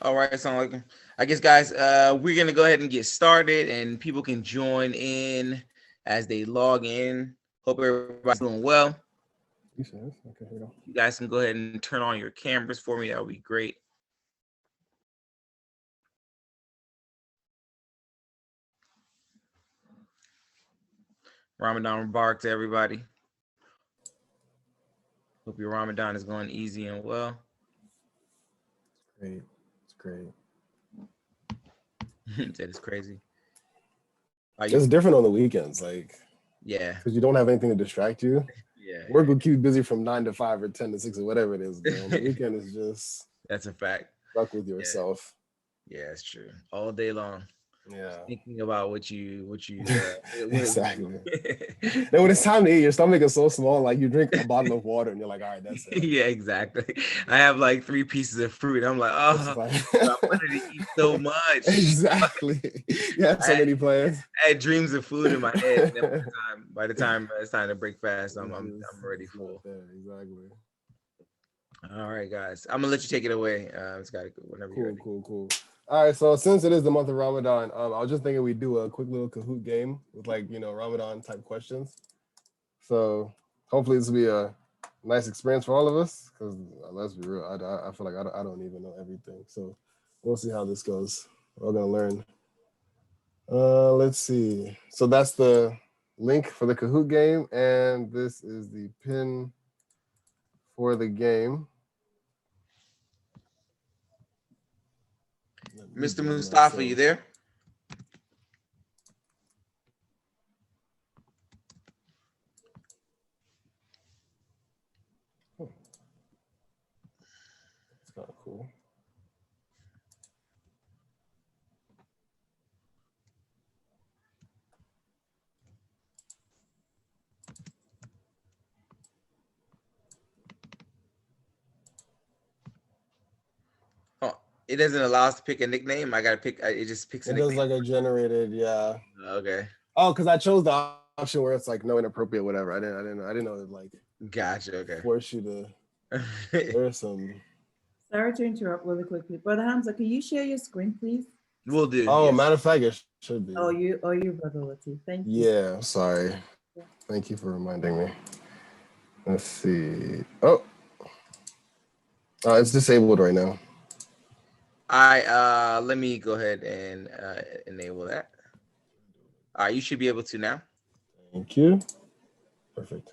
All right, assalamu alaikum. I guess, guys, we're gonna go ahead and get started, and people can join in as they log in. Hope everybody's doing well. You said, okay, here we go. You guys can go ahead and turn on your cameras for me. That would be great. Ramadan Mubarak to everybody. Hope your Ramadan is going easy and well. Great. It's great. That is crazy. It's different on the weekends, like yeah, because you don't have anything to distract you. Yeah, work will keep you busy from 9 to 5 or 10 to 6 or whatever it is. But on the weekend is just that's a fact. Stuck with yourself. Yeah, it's true. All day long. Yeah, thinking about what you exactly. Then when it's time to eat, your stomach is so small, like you drink a bottle of water and you're like, all right, that's it. Yeah, exactly. I have like 3 pieces of fruit. I'm like, oh, I wanted to eat so much. Exactly. Yeah, so many plans. I had dreams of food in my head. And then by the time it's time to break fast, I'm already full. Exactly. All right, guys. I'm gonna let you take it away. It's got whenever you're ready. Cool. All right, so since it is the month of Ramadan, I was just thinking we'd do a quick little Kahoot game with Ramadan type questions. So hopefully this will be a nice experience for all of us. Because let's be real, I feel like I don't even know everything. So we'll see how this goes. We're all gonna learn. Let's see. So that's the link for the Kahoot game, and this is the pin for the game. Mr. Mustafa, you there? It's kind of cool. It doesn't allow us to pick a nickname. I gotta pick. It just picks. It does like a generated, yeah. Okay. Oh, because I chose the option where it's like no inappropriate, whatever. I didn't know it like. Gotcha. Okay. Force you to. There's some. Sorry to interrupt really quickly, Brother Hamzat, can you share your screen, please? We'll do. Oh, yes. Matter of fact, it should be. Oh, you, Brother Latif. Thank you. Yeah, sorry. Yeah. Thank you for reminding me. Let's see. Oh, it's disabled right now. Let me go ahead and enable that. All right, you should be able to now. Thank you. Perfect.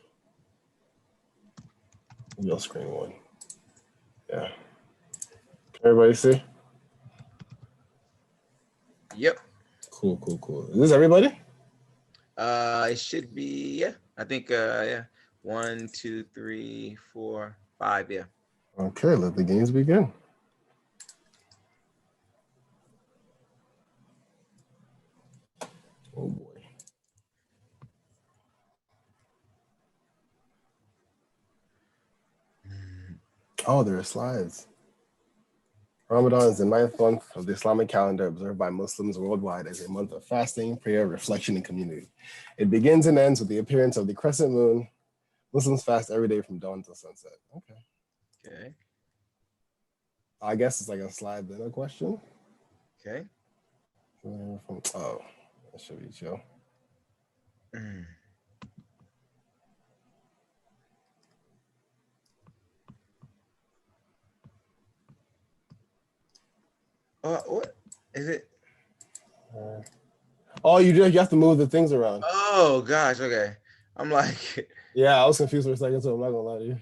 Your screen one. Yeah. Can everybody see? Yep. Cool. Is this everybody? It should be, yeah. I think yeah. 1, 2, 3, 4, 5, yeah. Okay, let the games begin. Oh boy. Oh, there are slides. Ramadan is the 9th month of the Islamic calendar observed by Muslims worldwide as a month of fasting, prayer, reflection, and community. It begins and ends with the appearance of the crescent moon. Muslims fast every day from dawn to sunset. Okay. I guess it's like a slide then a question. Okay. Oh, that should be chill. What is it? Oh, you have to move the things around. Oh gosh, okay. I'm like, yeah, I was confused for a second, so I'm not gonna lie to you.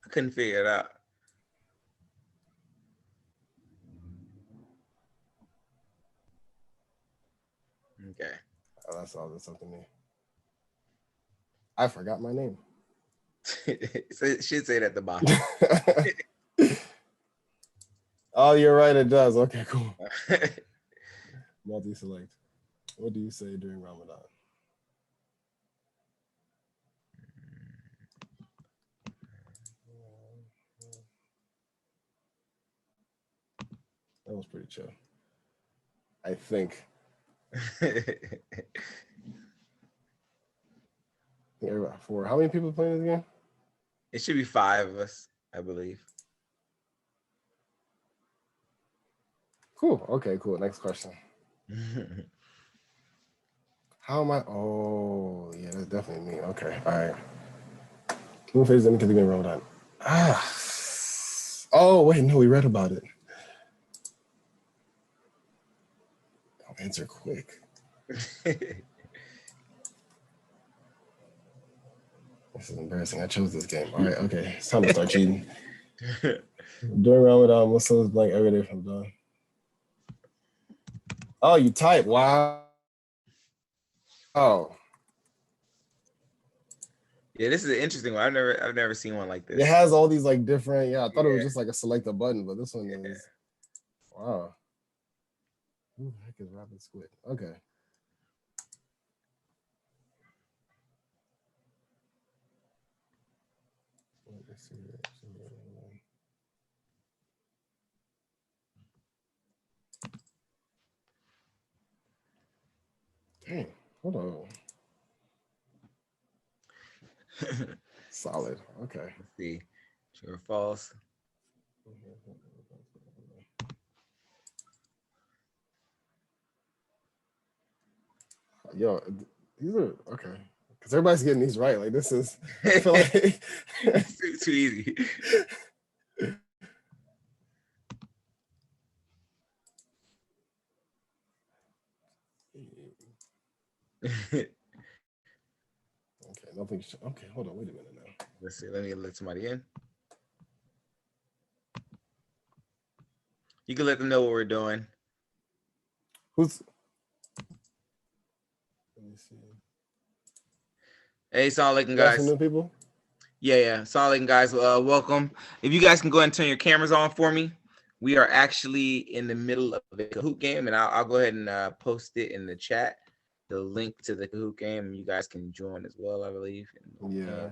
I couldn't figure it out. Okay. Oh, that's all. That's something new. I forgot my name. It should say it at the bottom. Oh, you're right. It does. Okay, cool. Multi-select. What do you say during Ramadan? That was pretty chill. I think. For how many people playing this game? It should be 5 of us. I believe. Cool. Okay, cool. Next question. How am I? Oh, yeah, that's definitely me. Okay, all right. Moon phases into the game Ramadan. Ah. Oh, wait, no, we read about it. I'll answer quick. This is embarrassing. I chose this game. All right, okay. It's time to start cheating. During Ramadan, Muslims blank every day from dawn. Oh, you type. Wow. Oh. Yeah, this is an interesting one. I've never seen one like this. It has all these like different. Yeah, I thought it was just like a select a button, but this one is. Wow. Who the heck is Rapid Squid? Okay. Let me see. Dang, hold on. Solid. Okay. Let's see. True or false? Yo, these are okay. Because everybody's getting these right. Like this is I feel like too easy. Okay, nothing. Okay, hold on. Wait a minute now. Let's see. Let me let somebody in. You can let them know what we're doing. Who's? Let me see. Hey, Assalamu alaikum, You got guys. some new people? Yeah. Assalamu alaikum, guys. Welcome. If you guys can go ahead and turn your cameras on for me. We are actually in the middle of a Kahoot game, and I'll go ahead and post it in the chat. The link to the Kahoot game. You guys can join as well, I believe. Yeah.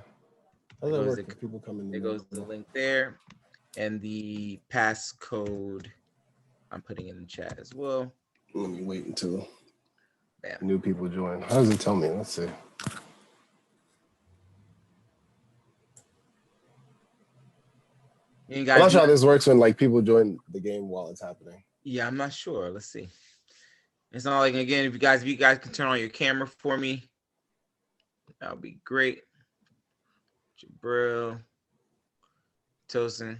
How There does that goes work the, if people come in? there goes the link there, and the passcode I'm putting in the chat as well. Let me wait until Bam. new people join. How does it tell me? Let's see. You I'm guys, not sure how this works when like people join the game while it's happening. yeah, I'm not sure. Let's see. It's not like again. If you guys can turn on your camera for me, that would be great. Jabril, Tosin.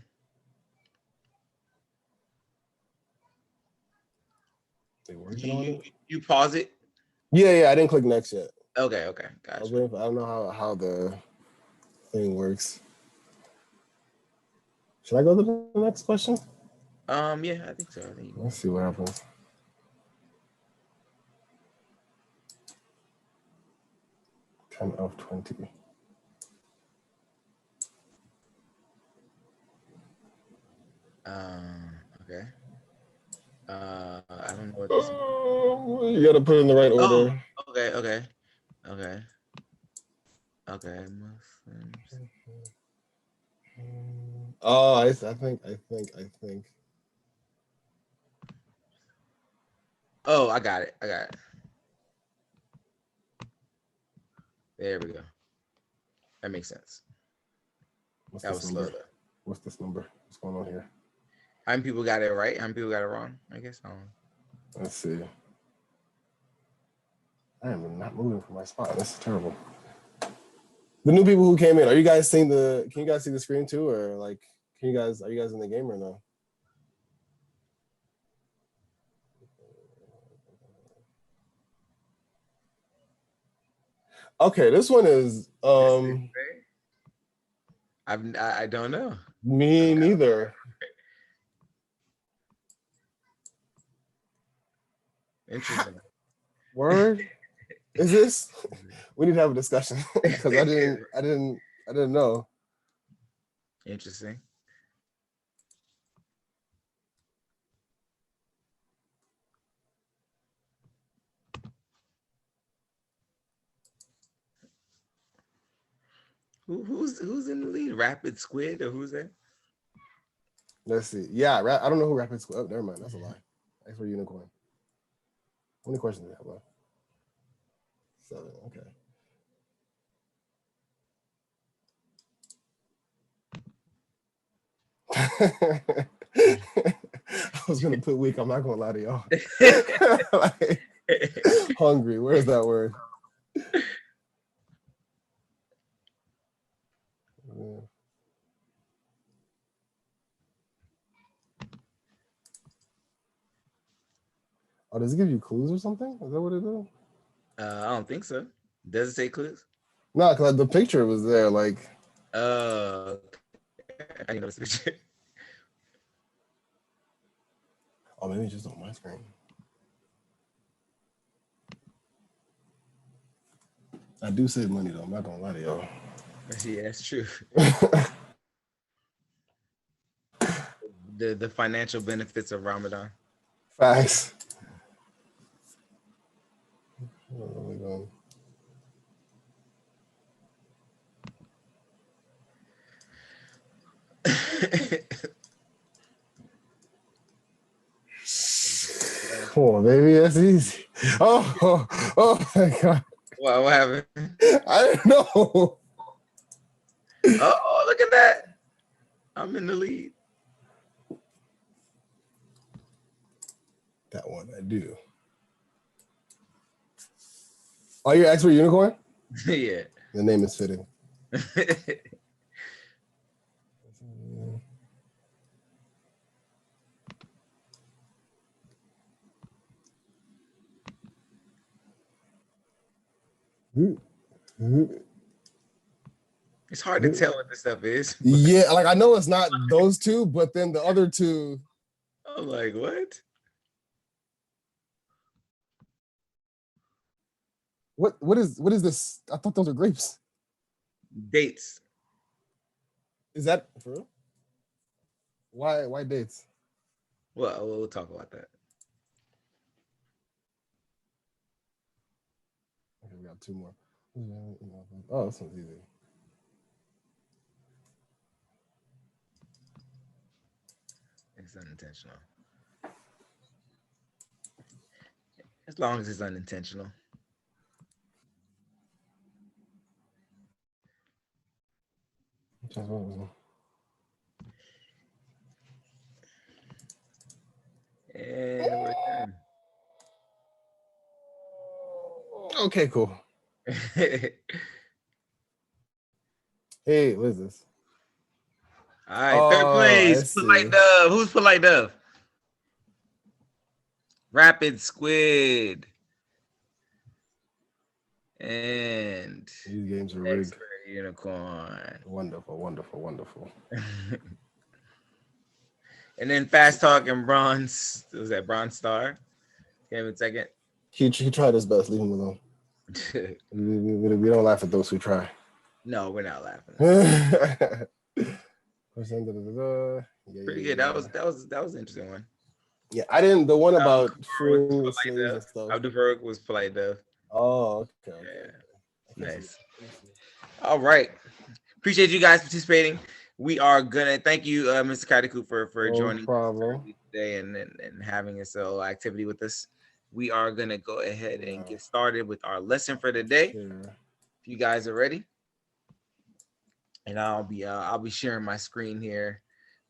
They working on it? You pause it. Yeah. I didn't click next yet. Okay, I was gotcha. waiting for, I don't know how the thing works. Should I go to the next question? Yeah, I think so. Let's see what happens. Ten of 20. Okay. I don't know what this is. Oh, you got to put it in the right order. Oh, okay. Muslims. Oh, I think. Oh, I got it. There we go. That makes sense. What's That this was number? slow though. What's this number? What's going on here? How many people got it right? How many people got it wrong? I guess. Let's see. I am not moving from my spot. This is terrible. The new people who came in, are you guys seeing can you guys see the screen too? Or like, are you guys in the game or no? Okay, this one is I don't know. me neither. Interesting. Word? Is this? We need to have a discussion because I didn't know. Interesting. Who's in the lead? Rapid Squid or who's that? Let's see. Yeah, I don't know who Rapid Squid. Oh, never mind. That's a lie. Thanks for unicorn. How many questions do you have left? 7. Okay. I was gonna put weak. I'm not gonna lie to y'all. Like, hungry. Where's that word? Yeah. Oh, does it give you clues or something? Is that what it is? I don't think so. Does it say clues? No, because the picture was there. Like, I didn't notice the picture. oh, maybe it's just on my screen. I do save money though. I'm not gonna lie to y'all. Yeah, that's true. The financial benefits of Ramadan. Facts. Oh my God. Come on, baby. That's easy. Oh my God. What happened? I didn't know. Oh, look at that. I'm in the lead. That one I do. Oh, you're expert unicorn? Yeah. The name is fitting. It's hard to tell what this stuff is. Yeah, like I know it's not those two, but then the other two. I'm like, what? What is this? I thought those are grapes. Dates. Is that for real? Why dates? Well, we'll talk about that. Okay, we got two more. Oh, this one's easy. It's unintentional. As long as it's unintentional. And we're done. Okay, cool. Hey, what is this? All right, third place. Polite Dove. Who's Polite Dove? Rapid Squid. And These games are rigged. Expert Unicorn. Wonderful, wonderful, wonderful. And then Fast Talk and Bronze. Was that Bronze Star? Give him a second. He tried his best. Leave him alone. We don't laugh at those who try. No, we're not laughing. Pretty good. That was an interesting one. Yeah, I didn't. The one about freeing the slaves and stuff. Abdul Farouk was Polite Dove. Oh, okay. Yeah. Nice. All right. Appreciate you guys participating. We are gonna thank you, Mr. Kaidaku, for joining us today and having this activity with us. We are gonna go ahead and get started with our lesson for the day. Sure. If you guys are ready, and I'll be sharing my screen here.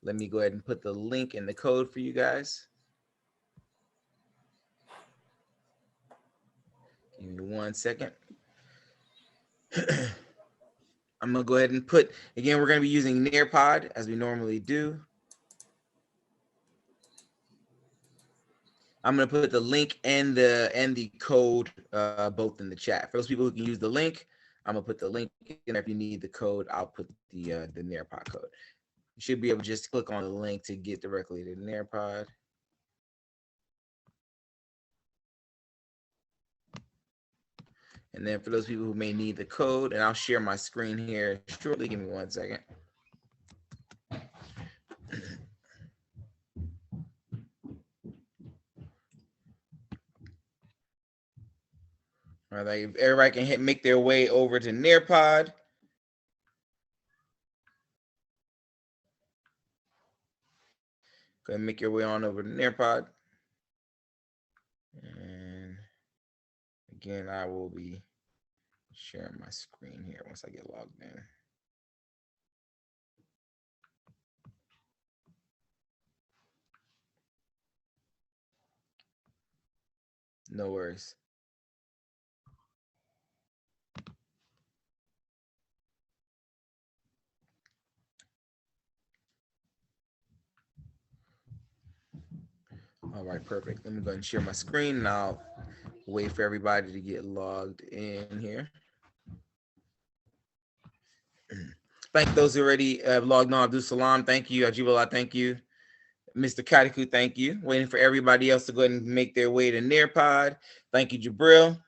Let me go ahead and put the link and the code for you guys. Give me 1 second. I'm gonna go ahead and put, again, we're gonna be using Nearpod as we normally do. I'm gonna put the link and the code both in the chat. For those people who can use the link, I'm gonna put the link in there. If you need the code, I'll put the Nearpod code. You should be able to just click on the link to get directly to Nearpod. And then for those people who may need the code, and I'll share my screen here shortly. Give me 1 second. All right, if everybody can make their way over to Nearpod. Go ahead and make your way on over to Nearpod. And again, I will be sharing my screen here once I get logged in. No worries. All right, perfect. Let me go ahead and share my screen, and I'll wait for everybody to get logged in here. Thank those who already logged on. Abdul Salam, thank you. Ajibullah, thank you. Mr. Katiku, thank you. Waiting for everybody else to go ahead and make their way to Nearpod. Thank you, Jabril.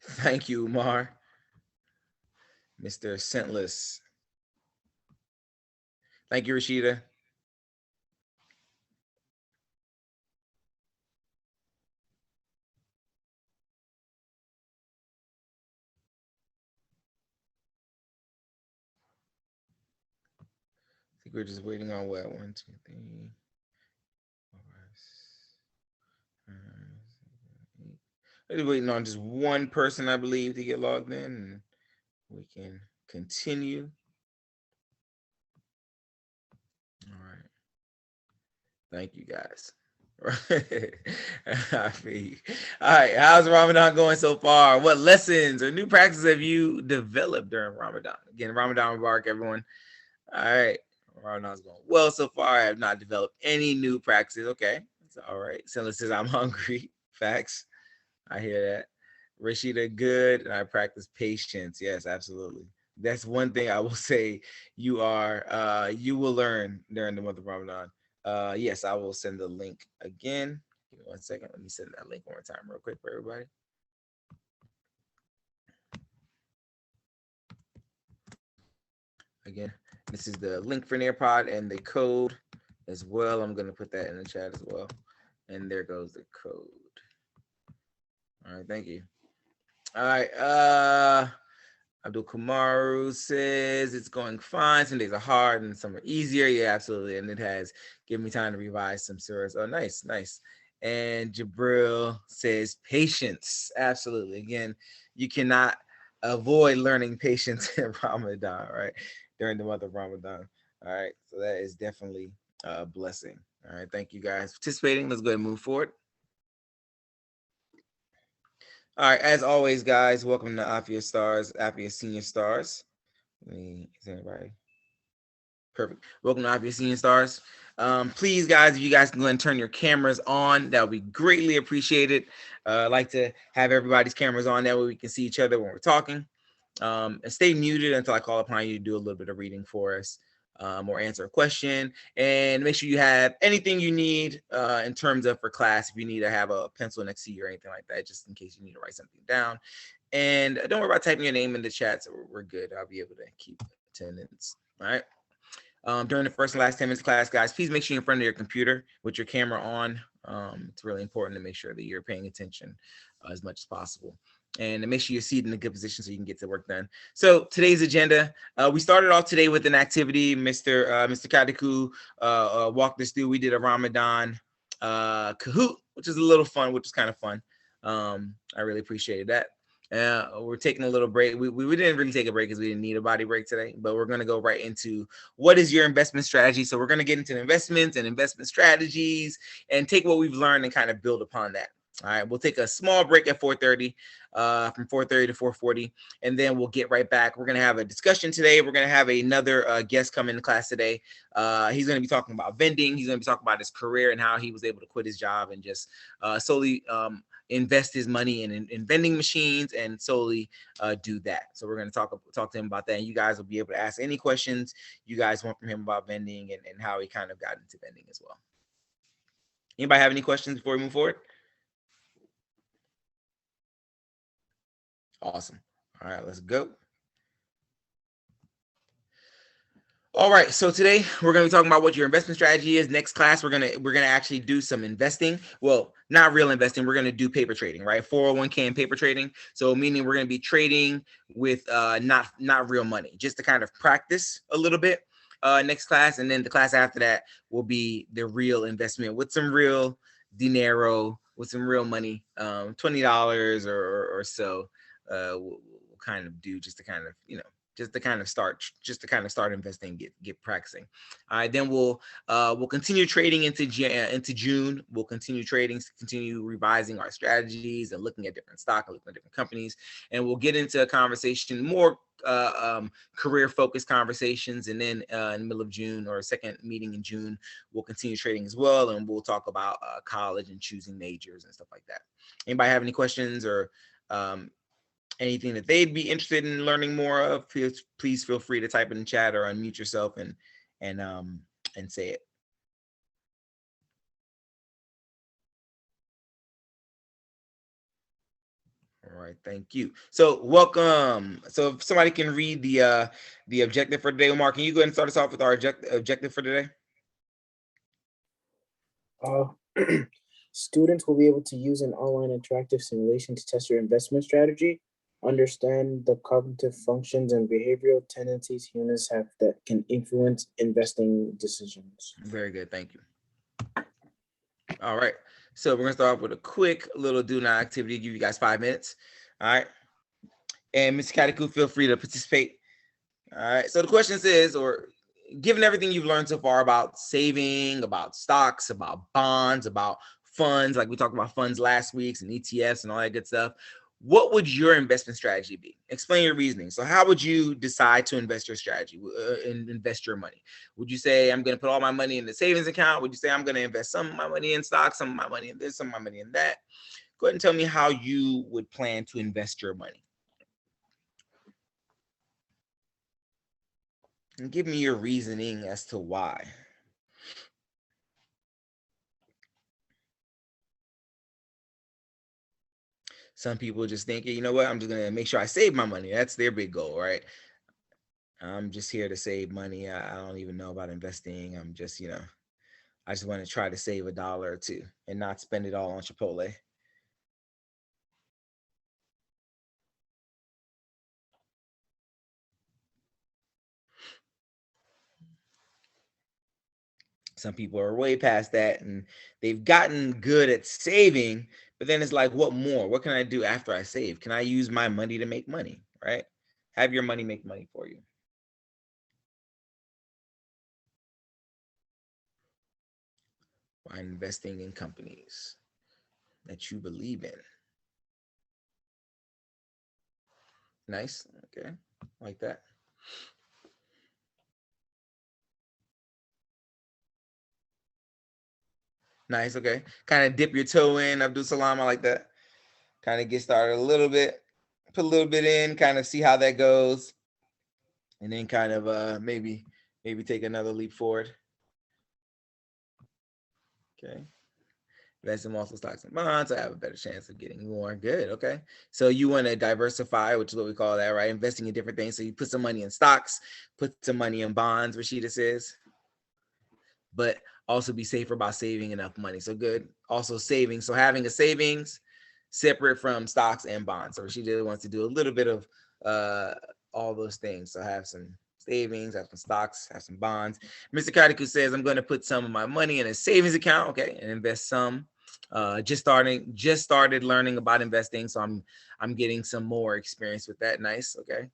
Thank you, Umar. Mr. Scentless. Thank you, Rashida. I think we're just waiting on what? 1, 2, 3, 4, 5, 6, 8. We're waiting on just one person, I believe, to get logged in, and we can continue. All right. Thank you, guys. I feel you. All right. How's Ramadan going so far? What lessons or new practices have you developed during Ramadan? Again, Ramadan Mubarak, everyone. All right. Ramadan's going well so far. I have not developed any new practices. Okay. It's all right. Silla says, I'm hungry. Facts. I hear that. Rashida, good. And I practice patience. Yes, absolutely. That's one thing I will say you will learn during the month of Ramadan. Yes, I will send the link again. Give me 1 second. Let me send that link one more time real quick for everybody. Again, this is the link for Nearpod and the code as well. I'm going to put that in the chat as well. And there goes the code. All right, thank you. All right, Abdul Kamaru says it's going fine. Some days are hard and some are easier. Yeah, absolutely. And it has given me time to revise some surahs. Oh, nice, nice. And Jabril says patience. Absolutely. Again, you cannot avoid learning patience in Ramadan, right? During the month of Ramadan. All right. So that is definitely a blessing. All right. Thank you guys for participating. Let's go ahead and move forward. All right, as always, guys, welcome to Afia Stars, Afia Senior Stars. Is anybody? Perfect. Welcome to Afia Senior Stars. Please, guys, if you guys can go ahead and turn your cameras on, that would be greatly appreciated. I'd like to have everybody's cameras on, that way we can see each other when we're talking. And stay muted until I call upon you to do a little bit of reading for us. Or answer a question, and make sure you have anything you need in terms of for class. If you need to have a pencil next to you or anything like that, just in case you need to write something down. And don't worry about typing your name in the chat, so we're good. I'll be able to keep attendance. All right. During the first and last 10 minutes of class, guys, please make sure you're in front of your computer with your camera on. It's really important to make sure that you're paying attention as much as possible. And to make sure you're seated in a good position so you can get the work done. So today's agenda, we started off today with an activity. Mr. Kadiku walked us through. We did a Ramadan Kahoot, which is a little fun, which is kind of fun. I really appreciated that. We're taking a little break. We didn't really take a break because we didn't need a body break today, but we're going to go right into what is your investment strategy. So we're going to get into investments and investment strategies and take what we've learned and kind of build upon that. All right, we'll take a small break at 4:30, from 4:30 to 4:40, and then we'll get right back. We're going to have a discussion today. We're going to have another guest come into class today. He's going to be talking about vending. He's going to be talking about his career and how he was able to quit his job and just solely invest his money in vending machines and solely do that. So we're going to talk to him about that, and you guys will be able to ask any questions you guys want from him about vending and how he kind of got into vending as well. Anybody have any questions before we move forward? Awesome. All right, let's go. All right, so today we're going to be talking about what your investment strategy is. Next class, we're gonna actually do some investing. Well, not real investing. We're going to do paper trading, right? 401k and paper trading. So meaning we're going to be trading with not real money, just to kind of practice a little bit. Next class, and then the class after that will be the real investment with some real dinero, with some real money, $20 or so. We'll kind of do just to kind of just to kind of start investing, get practicing. All right, then we'll continue trading into June. We'll continue trading, continue revising our strategies and looking at different stock and looking at different companies, and we'll get into a conversation more career focused conversations. And then in the middle of June, or a second meeting in June, we'll continue trading as well, and we'll talk about college and choosing majors and stuff like that. Anybody have any questions or anything that they'd be interested in learning more of? Please feel free to type it in chat or unmute yourself and say it. All right, thank you. So welcome. So if somebody can read the objective for today, Omar, can you go ahead and start us off with our objective for today? Students will be able to use an online interactive simulation to test your investment strategy, understand the cognitive functions and behavioral tendencies humans have that can influence investing decisions. Very good, thank you. All right, so we're gonna start off with a quick little do not activity, give you guys 5 minutes. All right, and Mr. Kataku, feel free to participate. All right, so the question says, or given everything you've learned so far about saving, about stocks, about bonds, about funds, like we talked about funds last week, and ETFs and all that good stuff, what would your investment strategy be? Explain your reasoning. So how would you decide to invest your strategy and invest your money? Would you say, I'm going to put all my money in the savings account? Would you say, I'm going to invest some of my money in stocks, some of my money in this, some of my money in that? Go ahead and tell me how you would plan to invest your money. And give me your reasoning as to why. Some people just think, you know what, I'm just going to make sure I save my money. That's their big goal, right? I'm just here to save money. I don't even know about investing. I'm just, I just want to try to save $1 or $2 and not spend it all on Chipotle. Some people are way past that and they've gotten good at saving, but then it's like, what more? What can I do after I save? Can I use my money to make money, right? Have your money make money for you. By investing in companies that you believe in. Nice, okay, like that. Nice, okay. Kind of dip your toe in, Abdul Salam, I like that. Kind of get started a little bit, put a little bit in, kind of see how that goes. And then kind of maybe take another leap forward. Okay. Invest in multiple stocks and bonds. I have a better chance of getting more. Good, okay. So you want to diversify, which is what we call that, right? Investing in different things. So you put some money in stocks, put some money in bonds, Rashida says. But also be safer about saving enough money. So good. Also saving. So having a savings separate from stocks and bonds. So Rashida wants to do a little bit of all those things. So have some savings, have some stocks, have some bonds. Mr. Kadiku says, I'm going to put some of my money in a savings account, okay, and invest some. Just started learning about investing, so I'm getting some more experience with that. Nice, okay.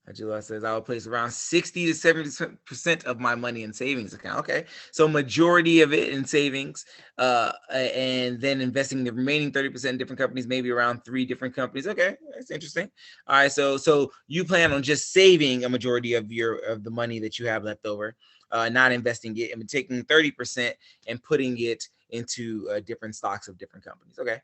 Ajula says, I will place around 60 to 70% of my money in savings account. Okay, so majority of it in savings, and then investing the remaining 30% in different companies, maybe around 3 different companies. Okay, that's interesting. All right, so you plan on just saving a majority of the money that you have left over, not investing it, and taking 30% and putting it into different stocks of different companies. Okay.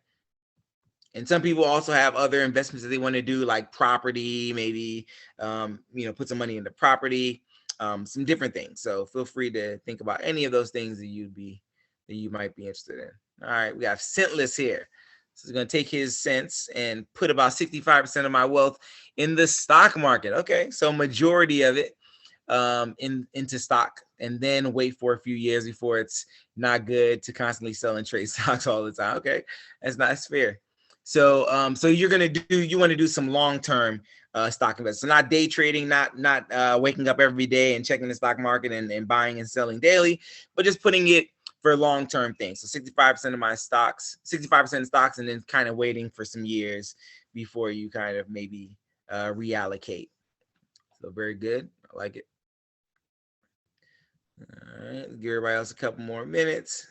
And some people also have other investments that they want to do, like property, maybe, put some money into property, some different things. So feel free to think about any of those things that you might be interested in. All right, we have Scentless here. So he's going to take his cents and put about 65% of my wealth in the stock market. Okay, so majority of it into stock, and then wait for a few years before it's not good to constantly sell and trade stocks all the time. Okay, that's fair. So you want to do some long-term stock investment. So not day trading, not waking up every day and checking the stock market and buying and selling daily, but just putting it for long-term things. So 65% of my stocks, 65% in stocks, and then kind of waiting for some years before you kind of maybe reallocate. So very good. I like it. All right, let's give everybody else a couple more minutes.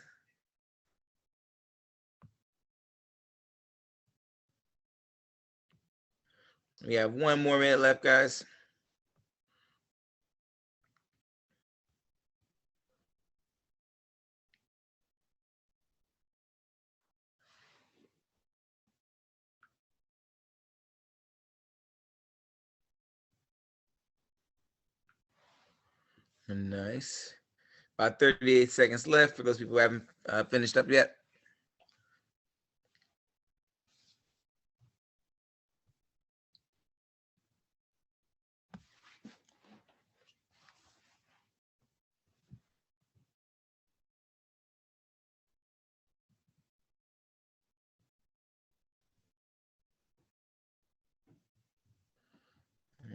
We have 1 more minute left, guys. Nice. About 38 seconds left for those people who haven't finished up yet.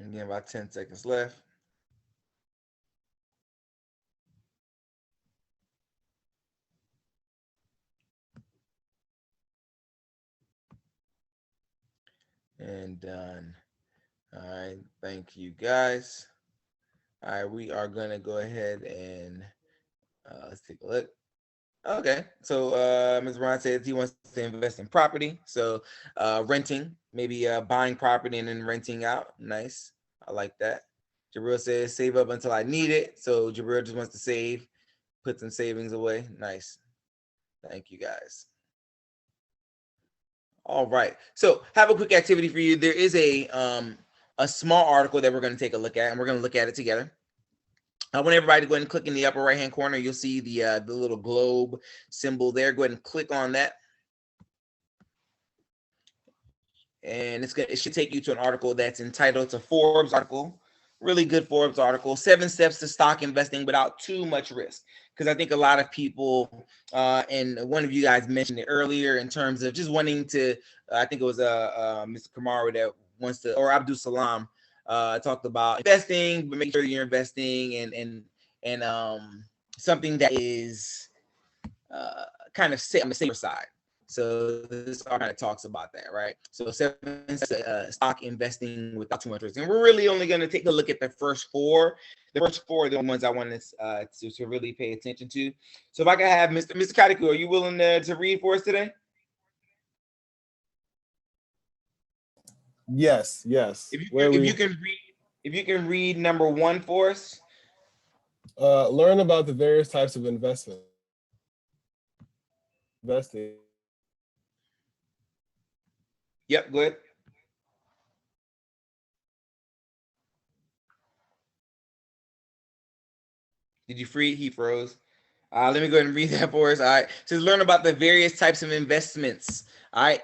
Again, about 10 seconds left. And done. All right, thank you guys. All right, we are gonna go ahead and let's take a look. Okay, so Mr. Ron says he wants to invest in property, so renting, maybe buying property and then renting out. Nice, I like that. Jabril says save up until I need it, so Jabril just wants to save, put some savings away. Nice, thank you guys. All right, so have a quick activity for you. There is a small article that we're going to take a look at, and we're going to look at it together. I want everybody to go ahead and click in the upper right hand corner. You'll see the little globe symbol there. Go ahead and click on that. And it should take you to an article that's entitled, it's a Forbes article, really good Forbes article, 7 steps to stock investing without too much risk. Because I think a lot of people, and one of you guys mentioned it earlier in terms of just wanting to, I think it was Mr. Kamaru that wants to, or Abdul Salam, talked about investing, but make sure you're investing and something that is kind of on the safer side. So this kind of talks about that, right? So 7 stock investing without too much risk, and we're really only going to take a look at the first 4. The first 4 are the ones I want to really pay attention to. So if I could have Mr. Kadiku, are you willing to read for us today? Yes. If you can read number 1 for us. Learn about the various types of investing. Yep, go ahead. Did you free? He froze. Let me go ahead and read that for us. All right. So learn about the various types of investments. All right.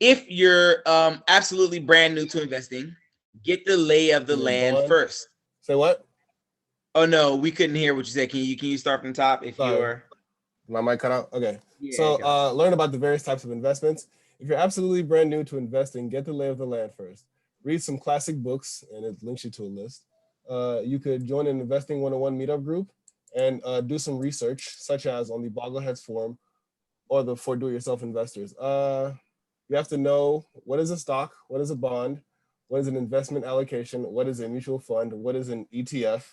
If you're absolutely brand new to investing, get the lay of the land first. Say what? Oh no, we couldn't hear what you said. Can you start from the top if you're my mic cut out? Okay. Yeah, so learn about the various types of investments. If you're absolutely brand new to investing, get the lay of the land first. Read some classic books, and it links you to a list. You could join an Investing 101 meetup group and do some research, such as on the Boggleheads forum or the For Do-It-Yourself Investors. You have to know what is a stock, what is a bond, what is an investment allocation, what is a mutual fund, what is an ETF,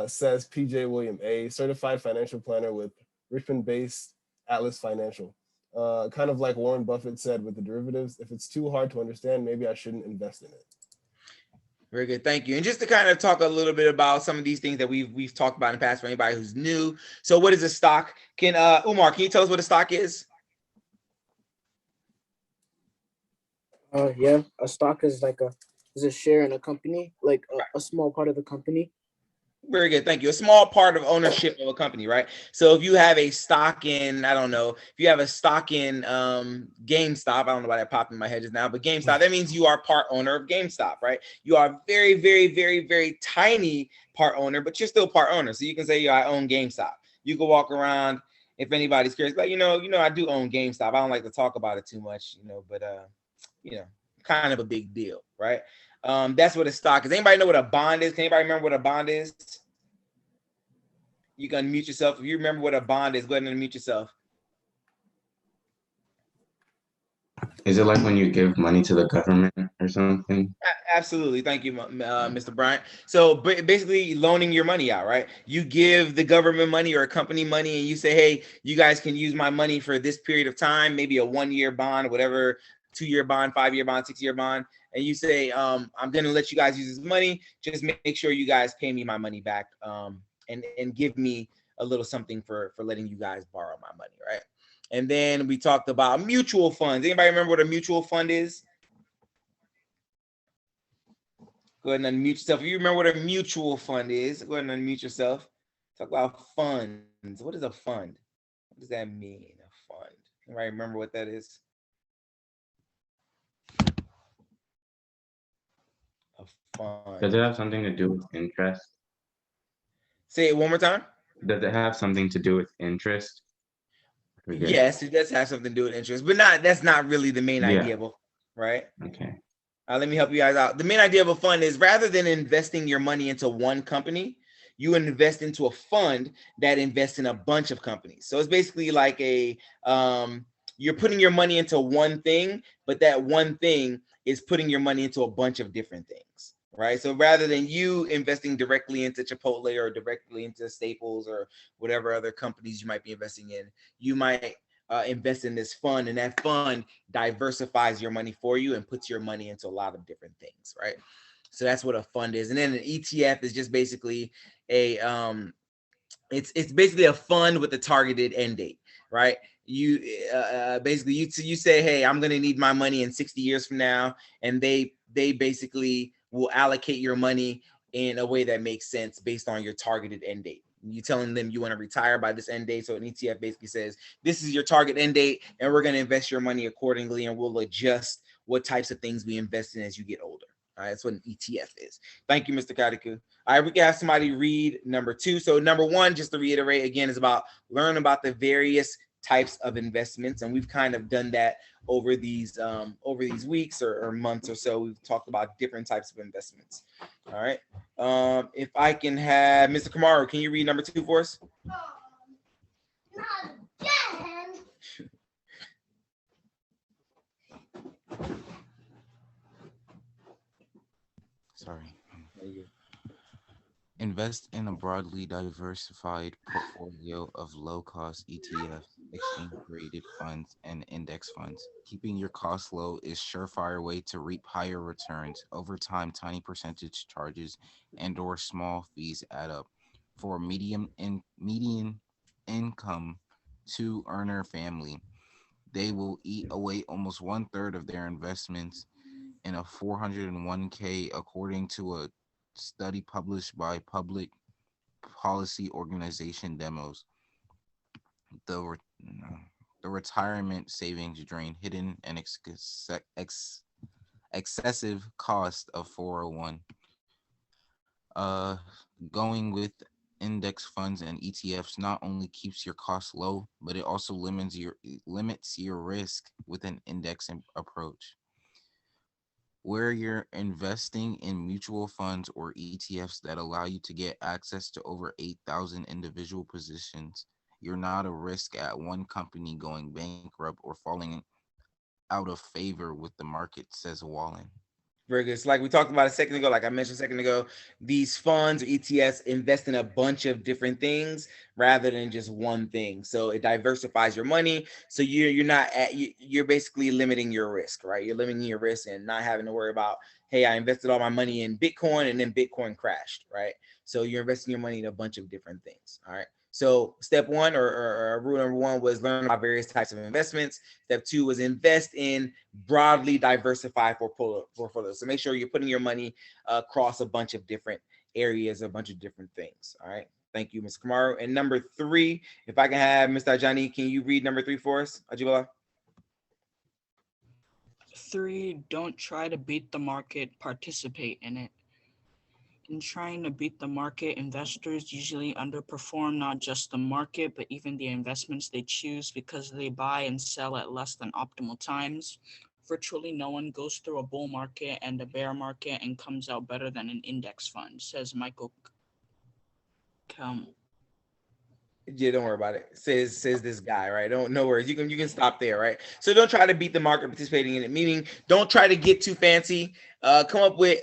says PJ William, a certified financial planner with Richmond-based Atlas Financial. Kind of like Warren Buffett said with the derivatives, if it's too hard to understand, maybe I shouldn't invest in it. Very good, thank you. And just to kind of talk a little bit about some of these things that we've talked about in the past for anybody who's new. So what is a stock? Can Umar, can you tell us what a stock is? Yeah, a stock is like a share in a company, like a small part of the company. Very good, thank you. A small part of ownership of a company, right? So if you have a stock in, I don't know, if you have a stock in GameStop, I don't know why that popped in my head just now, but GameStop, that means you are part owner of GameStop, right? You are very, very, very, very tiny part owner, but you're still part owner. So you can say, yeah, I own GameStop. You can walk around, if anybody's curious, but I do own GameStop. I don't like to talk about it too much, but kind of a big deal, right? That's what a stock is. Anybody know what a bond is? Can anybody remember what a bond is? You can unmute yourself. If you remember what a bond is, go ahead and unmute yourself. Is it like when you give money to the government or something? Absolutely. Thank you, Mr. Bryant. So basically loaning your money out, right? You give the government money or a company money and you say, hey, you guys can use my money for this period of time, maybe a 1-year bond, whatever, 2-year bond, 5-year bond, 6-year bond. And you say, I'm going to let you guys use this money. Just make sure you guys pay me my money back and give me a little something for letting you guys borrow my money, right? And then we talked about mutual funds. Anybody remember what a mutual fund is? Go ahead and unmute yourself. If you remember what a mutual fund is, go ahead and unmute yourself. Talk about funds. What is a fund? What does that mean, a fund? Anybody remember what that is? A fund. Does it have something to do with interest? Say it one more time. Does it have something to do with interest? Forget. Yes, it does have something to do with interest, but that's not really the main idea, right? Okay. Let me help you guys out. The main idea of a fund is rather than investing your money into one company, you invest into a fund that invests in a bunch of companies. So it's basically like you're putting your money into one thing, but that one thing is putting your money into a bunch of different things, right? So rather than you investing directly into Chipotle or directly into Staples or whatever other companies you might be investing in, you might invest in this fund, and that fund diversifies your money for you and puts your money into a lot of different things, right? So that's what a fund is. And then an ETF is just basically a it's basically a fund with a targeted end date, right? You basically you say, hey, I'm going to need my money in 60 years from now, and they basically will allocate your money in a way that makes sense based on your targeted end date. You telling them you want to retire by this end date. So an ETF basically says, this is your target end date, and we're going to invest your money accordingly, and we'll adjust what types of things we invest in as you get older. All right, that's what an ETF is. Thank you, Mr. Kadiku. All right, we can have somebody read number 2. So number 1, just to reiterate again, is about learn about the various types of investments, and we've kind of done that over these weeks or months or so. We've talked about different types of investments. All right. If I can have Mr. Kamaru, can you read number 2 for us? Not again. Sorry. Invest in a broadly diversified portfolio of low-cost ETFs, exchange-traded funds, and index funds. Keeping your costs low is surefire way to reap higher returns. Over time, tiny percentage charges and/or small fees add up. For a median income to earner family, they will eat away almost 1/3 of their investments in a 401k, according to a study published by public policy organization Demos. The retirement savings drain, hidden and excessive cost of 401. Going with index funds and ETFs not only keeps your costs low, but it also limits your risk with an index approach, where you're investing in mutual funds or ETFs that allow you to get access to over 8,000 individual positions. You're not a risk at one company going bankrupt or falling out of favor with the market, says Wallen. Very good. So like we talked about a second ago, like I mentioned a second ago, these funds or ETFs invest in a bunch of different things rather than just one thing. So it diversifies your money. So you're basically limiting your risk, right? You're limiting your risk and not having to worry about, hey, I invested all my money in Bitcoin and then Bitcoin crashed, right? So you're investing your money in a bunch of different things. All right. So step 1 or rule number 1 was learn about various types of investments. Step 2 was invest in broadly diversified portfolios. So make sure you're putting your money across a bunch of different areas, a bunch of different things. All right. Thank you, Mr. Kamaru. And number 3, if I can have Mr. Ajani, can you read number 3 for us, Ajibala? 3, don't try to beat the market, participate in it. In trying to beat the market, investors usually underperform not just the market, but even the investments they choose because they buy and sell at less than optimal times. Virtually no one goes through a bull market and a bear market and comes out better than an index fund, says Michael Yeah, don't worry about it. Says this guy, right? Don't no worries. You can stop there, right? So don't try to beat the market participating in it. Meaning, don't try to get too fancy. Come up with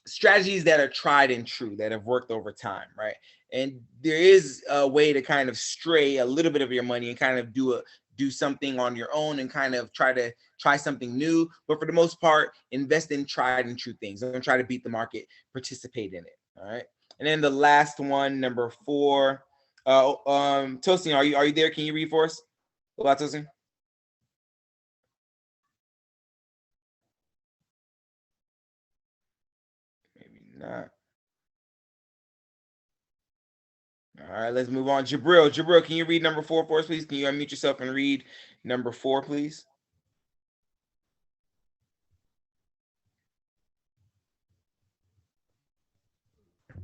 strategies that are tried and true that have worked over time, right? And there is a way to kind of stray a little bit of your money and kind of do something on your own and kind of try something new. But for the most part, invest in tried and true things. Don't try to beat the market. Participate in it. All right. And then the last one, number 4. Toasting, are you there? Can you read for us? What about Toasting? Maybe not. All right, let's move on. Jabril, can you read number 4 for us, please? Can you unmute yourself and read number 4, please?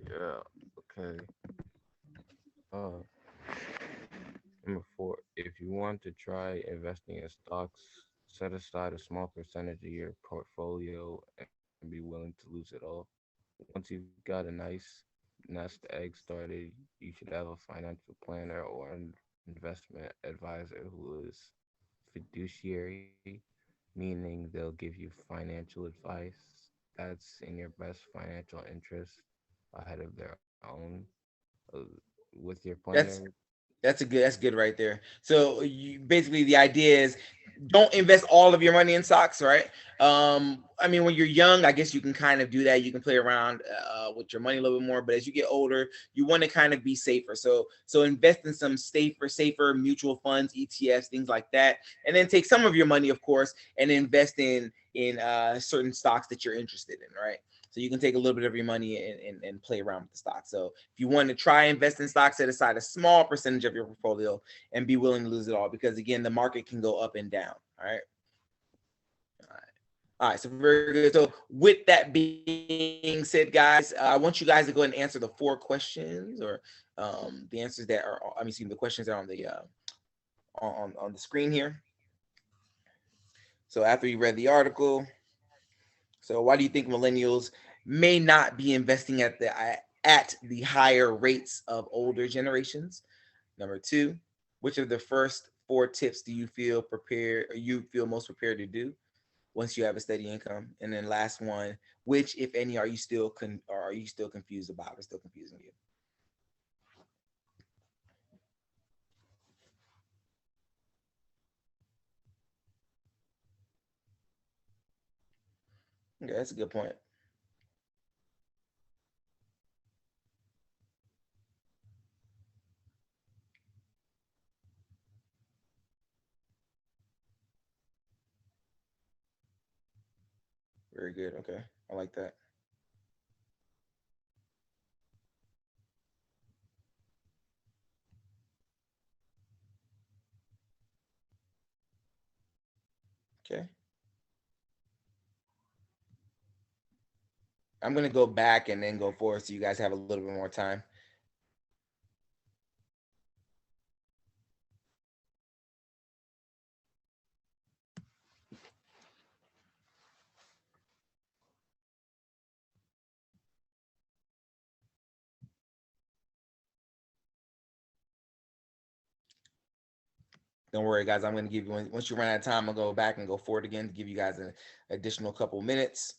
Yeah. Okay. Uh, Number 4. If you want to try investing in stocks, set aside a small percentage of your portfolio and be willing to lose it all. Once you've got a nice nest egg started, you should have a financial planner or an investment advisor who is fiduciary, meaning they'll give you financial advice that's in your best financial interest ahead of their own. Uh, with your planner, That's that's good right there. So basically the idea is don't invest all of your money in stocks, right? I mean, when you're young, I guess you can kind of do that. You can play around with your money a little bit more, but as you get older, you want to kind of be safer. So invest in some safer mutual funds, ETFs, things like that, and then take some of your money, of course, and invest in certain stocks that you're interested in, right? So you can take a little bit of your money and play around with the stock. So if you want to try invest in stocks, set aside a small percentage of your portfolio and be willing to lose it all, because again, the market can go up and down. All right. All right. So very good. So with that being said, guys, I want you guys to go ahead and answer the 4 questions, or the answers that are, I mean, excuse me, the questions that are on the on the screen here. So after you read the article, so why do you think millennials may not be investing at the higher rates of older generations? Number 2, which of the first 4 tips do you feel prepared, or you feel most prepared to do once you have a steady income? And then last one, which, if any, are you still confused about, or still confusing you? Okay, that's a good point. Very good. Okay, I like that. Okay, I'm gonna go back and then go forward so you guys have a little bit more time. Don't worry, guys. I'm gonna give you, once you run out of time, I'll go back and go forward again to give you guys an additional couple minutes.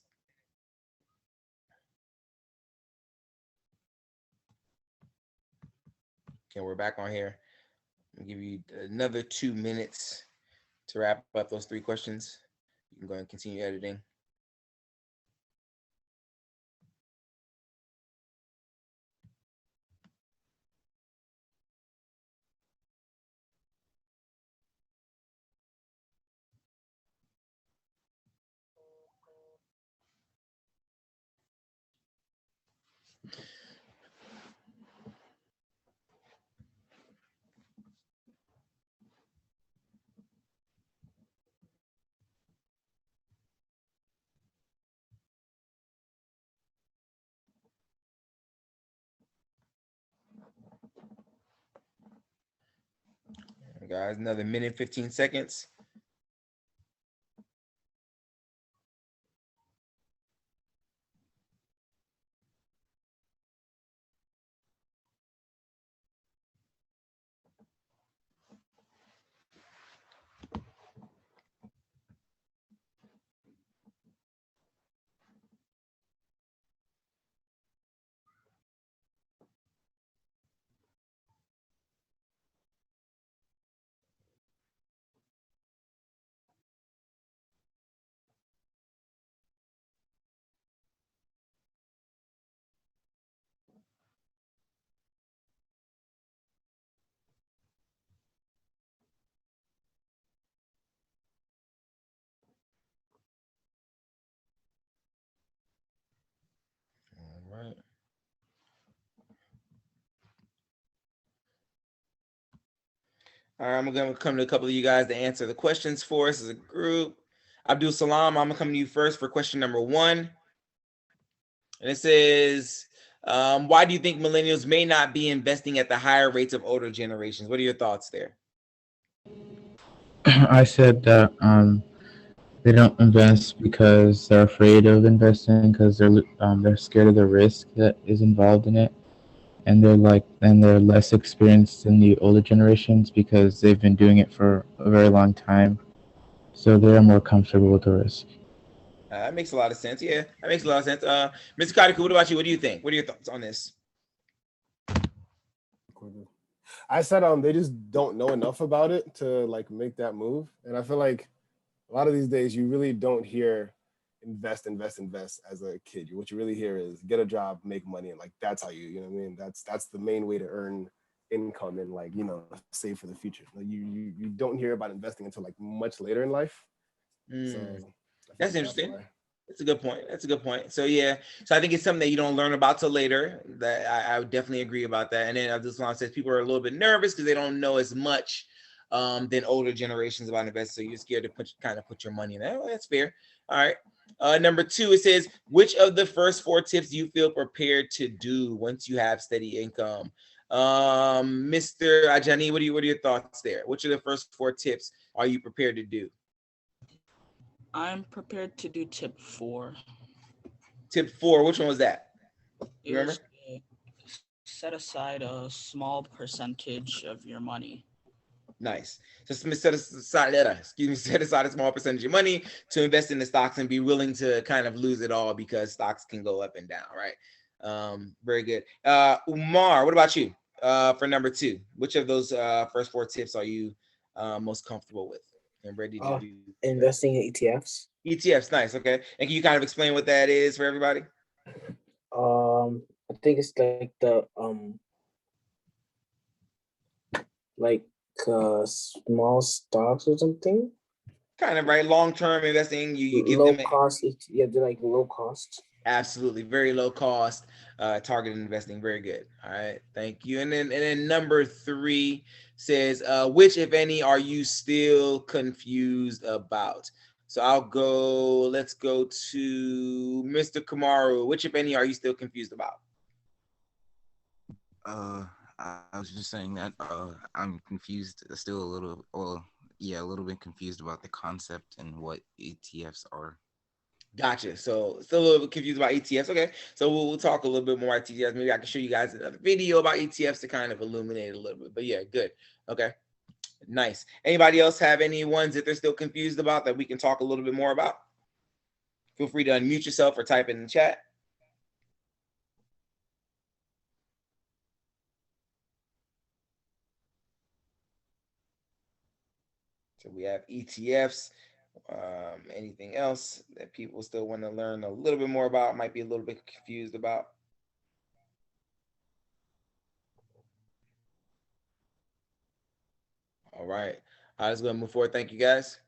Okay, we're back on here. I'll give you another 2 minutes to wrap up those 3 questions. You can go and continue editing. Guys, another minute, 15 seconds. All right, I'm gonna come to a couple of you guys to answer the questions for us as a group. Abdul Salam, I'm gonna come to you first for question number 1. And it says, why do you think millennials may not be investing at the higher rates of older generations? What are your thoughts there? I said that they don't invest because they're afraid of investing because they're scared of the risk that is involved in it, and they're less experienced than the older generations because they've been doing it for a very long time, so they're more comfortable with the risk. That makes a lot of sense. Yeah, that makes a lot of sense. Mr. Kadiku, what about you? What do you think? What are your thoughts on this? I said they just don't know enough about it to like make that move. And I feel like a lot of these days you really don't hear invest as a kid. What you really hear is get a job, make money, and like that's how you know what I mean? That's the main way to earn income and like, you know, save for the future. Like you don't hear about investing until like much later in life. So That's interesting. That's a good point. That's a good point. So yeah, so I think it's something that you don't learn about till later. That I would definitely agree about that. And then Abdul Salam says people are a little bit nervous because they don't know as much than older generations about investing. So you're scared to put your money in that. Well, that's fair. All right. Number 2, it says, which of the first 4 tips do you feel prepared to do once you have steady income? Mr. Ajani, what are your thoughts there? Which of the first 4 tips are you prepared to do? I'm prepared to do tip 4. Tip 4, which one was that? You remember? Set aside a small percentage of your money. Nice. Just set aside a small percentage of money to invest in the stocks and be willing to kind of lose it all because stocks can go up and down, right? Very good. Umar, what about you? For number 2, which of those first 4 tips are you most comfortable with and ready to do? Investing in ETFs. ETFs, nice. Okay. And can you kind of explain what that is for everybody? I think it's like the small stocks or something. Kind of, right? Long-term investing. You give low them cost. Yeah, they're like low cost. Absolutely, very low cost, targeted investing. Very good. All right, thank you. And then number 3 says, which, if any, are you still confused about? So let's go to Mr. Kamaru. Which, if any, are you still confused about? I was just saying that I'm confused still a little bit confused about the concept and what ETFs are. Gotcha. So still a little bit confused about ETFs. Okay. So we'll talk a little bit more about ETFs. Maybe I can show you guys another video about ETFs to kind of illuminate a little bit. But yeah, good. Okay. Nice. Anybody else have any ones that they're still confused about that we can talk a little bit more about? Feel free to unmute yourself or type in the chat. So we have ETFs. Anything else that people still want to learn a little bit more about, might be a little bit confused about? All right. Let's go and move forward. Thank you, guys.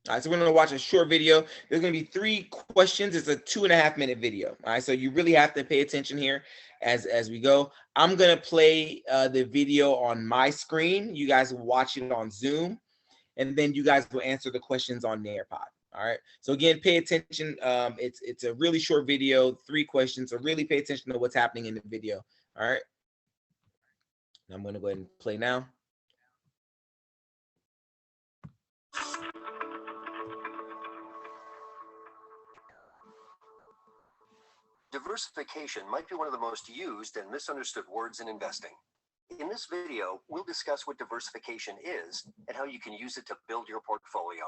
All right, so we're going to watch a short video. There's going to be 3 questions. It's a 2.5-minute video. All right, so you really have to pay attention here as we go. I'm going to play the video on my screen. You guys will watch it on Zoom, and then you guys will answer the questions on Nearpod. All right, so again, pay attention. It's a really short video, 3 questions, so really pay attention to what's happening in the video. All right, I'm going to go ahead and play now. Diversification might be one of the most used and misunderstood words in investing. In this video, we'll discuss what diversification is and how you can use it to build your portfolio.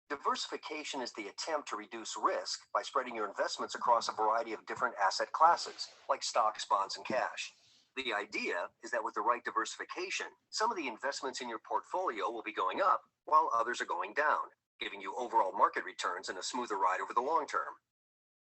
Diversification is the attempt to reduce risk by spreading your investments across a variety of different asset classes, like stocks, bonds, and cash. The idea is that with the right diversification, some of the investments in your portfolio will be going up while others are going down, giving you overall market returns and a smoother ride over the long term.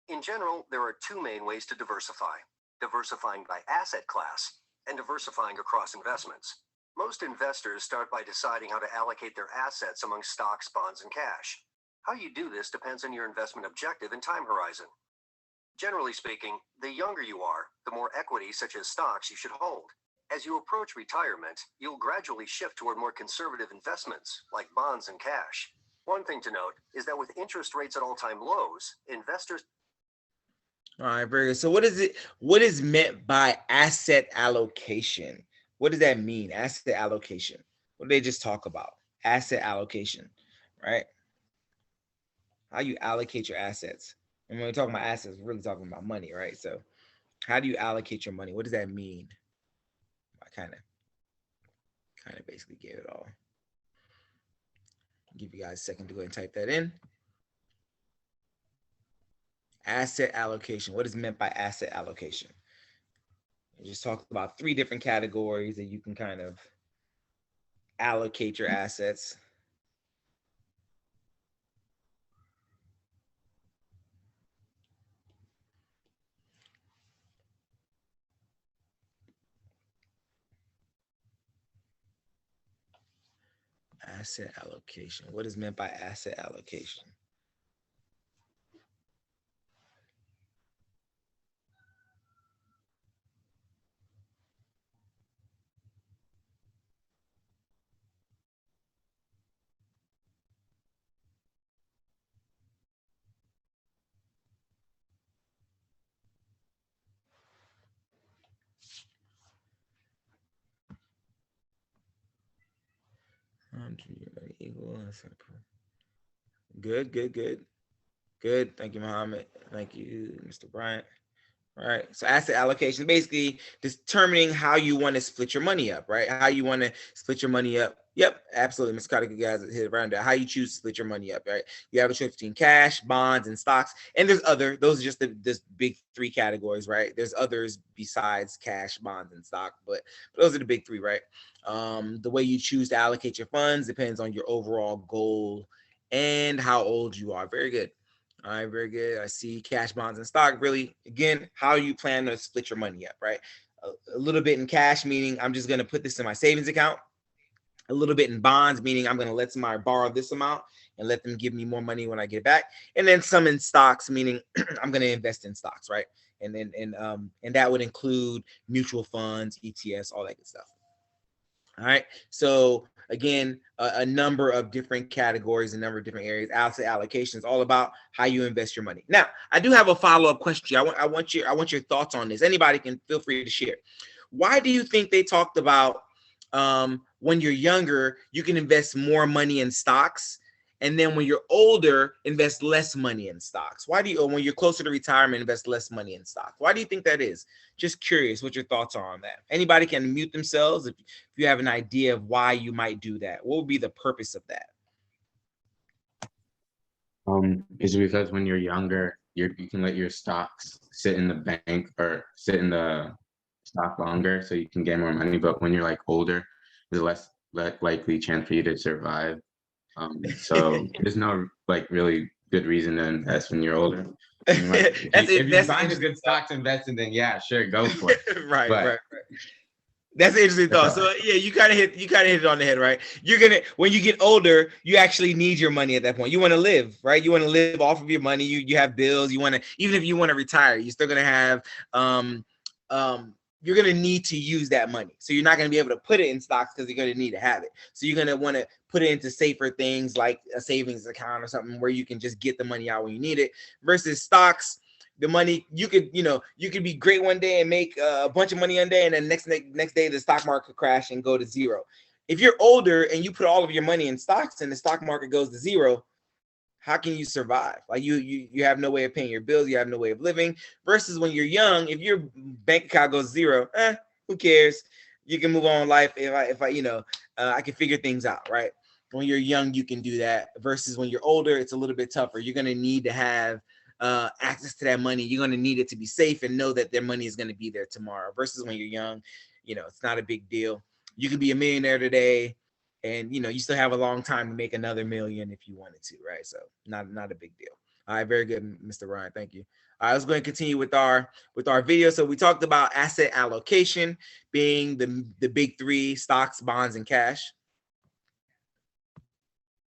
In general, there are 2 main ways to diversify: diversifying by asset class and diversifying across investments. Most investors start by deciding how to allocate their assets among stocks, bonds, and cash. How you do this depends on your investment objective and time horizon. Generally speaking, the younger you are, the more equity such as stocks you should hold. As you approach retirement, you'll gradually shift toward more conservative investments like bonds and cash. One thing to note is that with interest rates at all-time lows, investors. All right, very good. So what is it? What is meant by asset allocation? What does that mean? Asset allocation. What did they just talk about? Asset allocation, right? How you allocate your assets. And when we're talking about assets, we're really talking about money, right? So how do you allocate your money? What does that mean? I kind of basically gave it all. Give you guys a second to go ahead and type that in. Asset allocation. What is meant by asset allocation? We just talked about 3 different categories that you can kind of allocate your assets. Asset allocation. What is meant by asset allocation? Good, good, good. Good. Thank you, Mohammed. Thank you, Mr. Bryant. All right. So asset allocation, basically determining how you want to split your money up, right? How you want to split your money up. Yep, absolutely. Mr. Carter, you guys hit around that. How you choose to split your money up, right? You have a choice between cash, bonds, and stocks. And there's other, those are just the big 3 categories, right? There's others besides cash, bonds, and stock, but those are the big 3, right? The way you choose to allocate your funds depends on your overall goal and how old you are. Very good. All right, very good. I see cash, bonds, and stock. Really, again, how you plan to split your money up, right? A little bit in cash, meaning I'm just going to put this in my savings account. A little bit in bonds, meaning I'm going to let somebody borrow this amount and let them give me more money when I get back. And then some in stocks, meaning I'm going to invest in stocks, right? And then and that would include mutual funds, ETFs, all that good stuff. All right. So again, a number of different categories, a number of different areas. Asset allocation is all about how you invest your money. Now, I do have a follow-up question. I want your thoughts on this. Anybody can feel free to share. Why do you think they talked about when you're younger, you can invest more money in stocks, and then when you're older, invest less money in stocks? Why do you, or when you're closer to retirement, invest less money in stocks? Why do you think that is? Just curious what your thoughts are on that. Anybody can mute themselves if you have an idea of why you might do that. What would be the purpose of that? Is because when you're younger, you can let your stocks sit in the bank or sit in the stock longer, so you can get more money. But when you're like older, there's less likely chance for you to survive. So there's no like really good reason to invest when you're older. If you find a good stock to invest in, then yeah, sure, go for it. Right. That's an interesting thought. So yeah, you kind of hit it on the head, right? When you get older, you actually need your money at that point. You want to live, right? You want to live off of your money. You have bills. You want to, even if you want to retire, you're still gonna have you're going to need to use that money. So you're not going to be able to put it in stocks because you're going to need to have it. So you're going to want to put it into safer things like a savings account or something where you can just get the money out when you need it, versus stocks. The money you could be great one day and make a bunch of money one day, and then next day the stock market could crash and go to zero. If you're older and you put all of your money in stocks and the stock market goes to zero, how can you survive? Like you have no way of paying your bills, you have no way of living. Versus when you're young, if your bank account goes zero, who cares? You can move on in life. If I can figure things out, right? When you're young, you can do that. Versus when you're older, it's a little bit tougher. You're gonna need to have access to that money. You're gonna need it to be safe and know that their money is gonna be there tomorrow. Versus when you're young, it's not a big deal. You can be a millionaire today, and you still have a long time to make another million if you wanted to, right? So not a big deal. All right, very good, Mr. Ryan. Thank you. All right, let's go ahead and continue with our video. So we talked about asset allocation being the big 3: stocks, bonds, and cash.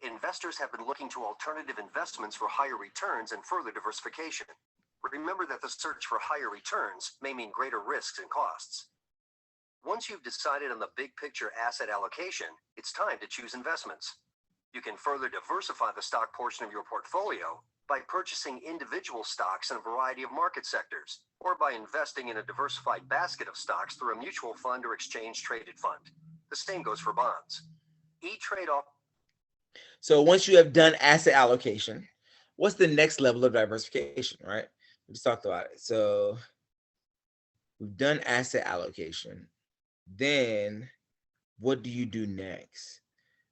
Investors have been looking to alternative investments for higher returns and further diversification. Remember that the search for higher returns may mean greater risks and costs. Once you've decided on the big picture asset allocation, it's time to choose investments. You can further diversify the stock portion of your portfolio by purchasing individual stocks in a variety of market sectors, or by investing in a diversified basket of stocks through a mutual fund or exchange traded fund. The same goes for bonds. E-trade-off. So once you have done asset allocation, what's the next level of diversification, right? We just talked about it. So we've done asset allocation. Then what do you do next?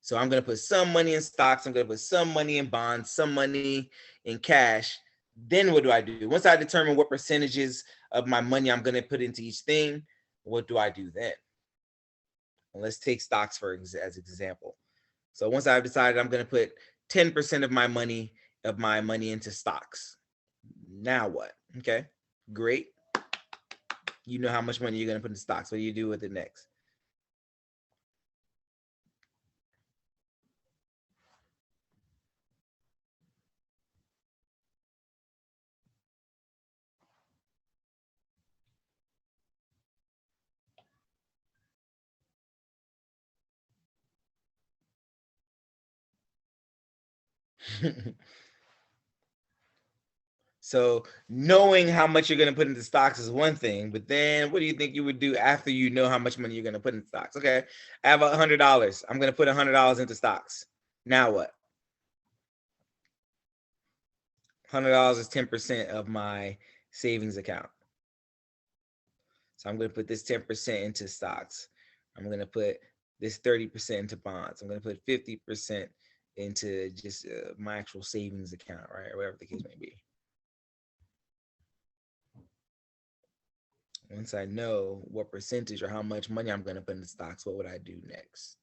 So I'm going to put some money in stocks. I'm going to put some money in bonds, some money in cash. Then what do I do? Once I determine what percentages of my money I'm going to put into each thing, what do I do then? And let's take stocks as example. So once I've decided I'm going to put 10% of my money into stocks. Now what? Okay, great. You know how much money you're going to put into stocks. What do you do with it next? So knowing how much you're going to put into stocks is one thing, but then what do you think you would do after you know how much money you're going to put in stocks? Okay, I have $100. I'm going to put $100 into stocks. Now what? $100 is 10% of my savings account. So I'm going to put this 10% into stocks. I'm going to put this 30% into bonds. I'm going to put 50% into just my actual savings account, right? Or whatever the case may be. Once I know what percentage or how much money I'm going to put into stocks, what would I do next?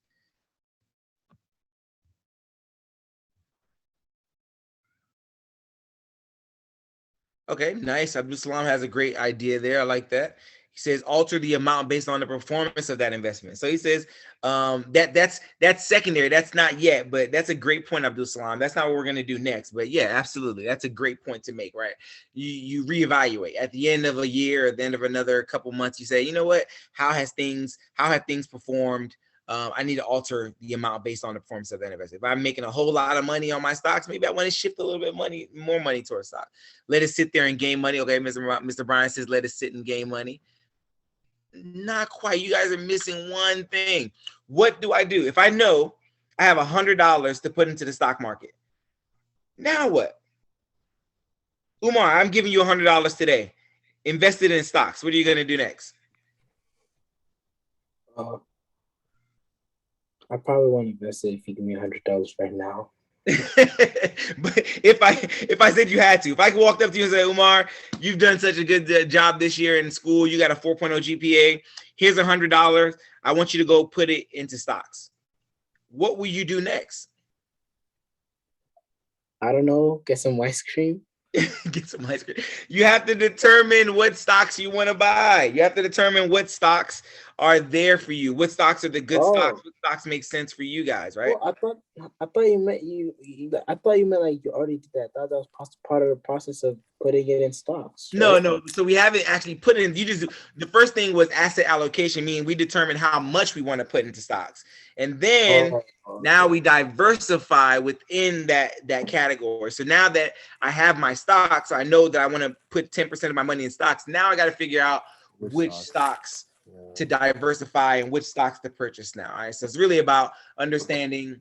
Okay, nice. Abdul Salam has a great idea there. I like that. He says alter the amount based on the performance of that investment. So he says that's secondary. That's not yet, but that's a great point, Abdul Salam. That's not what we're gonna do next. But yeah, absolutely, that's a great point to make. Right? You reevaluate at the end of a year, at the end of another couple months. You say, you know what? How have things performed? I need to alter the amount based on the performance of that investment. If I'm making a whole lot of money on my stocks, maybe I want to shift a little bit more money towards stock. Let it sit there and gain money. Okay, Mr. Brian says let it sit and gain money. Not quite. You guys are missing one thing. What do I do if I know I have $100 to put into the stock market? Now what? Umar, I'm giving you $100 today. Invest it in stocks. What are you going to do next? I probably want to invest it if you give me $100 right now. But if I said you had to, if I walked up to you and said, Umar, you've done such a good job this year in school, you got a 4.0 GPA, here's $100, I want you to go put it into stocks. What will you do next? I don't know, get some ice cream. Get some ice cream. You have to determine what stocks you want to buy. You have to determine what stocks are there for you. What stocks are the good stocks? What stocks make sense for you guys, right? Well, I thought you meant I thought you meant like you already did that. I thought that was part of the process of putting it in stocks. Right? No. So we haven't actually put in. The first thing was asset allocation, meaning we determine how much we want to put into stocks, and then now we diversify within that category. So now that I have my stocks, I know that I want to put 10% of my money in stocks. Now I got to figure out which stocks to diversify and which stocks to purchase now. All right. So it's really about understanding,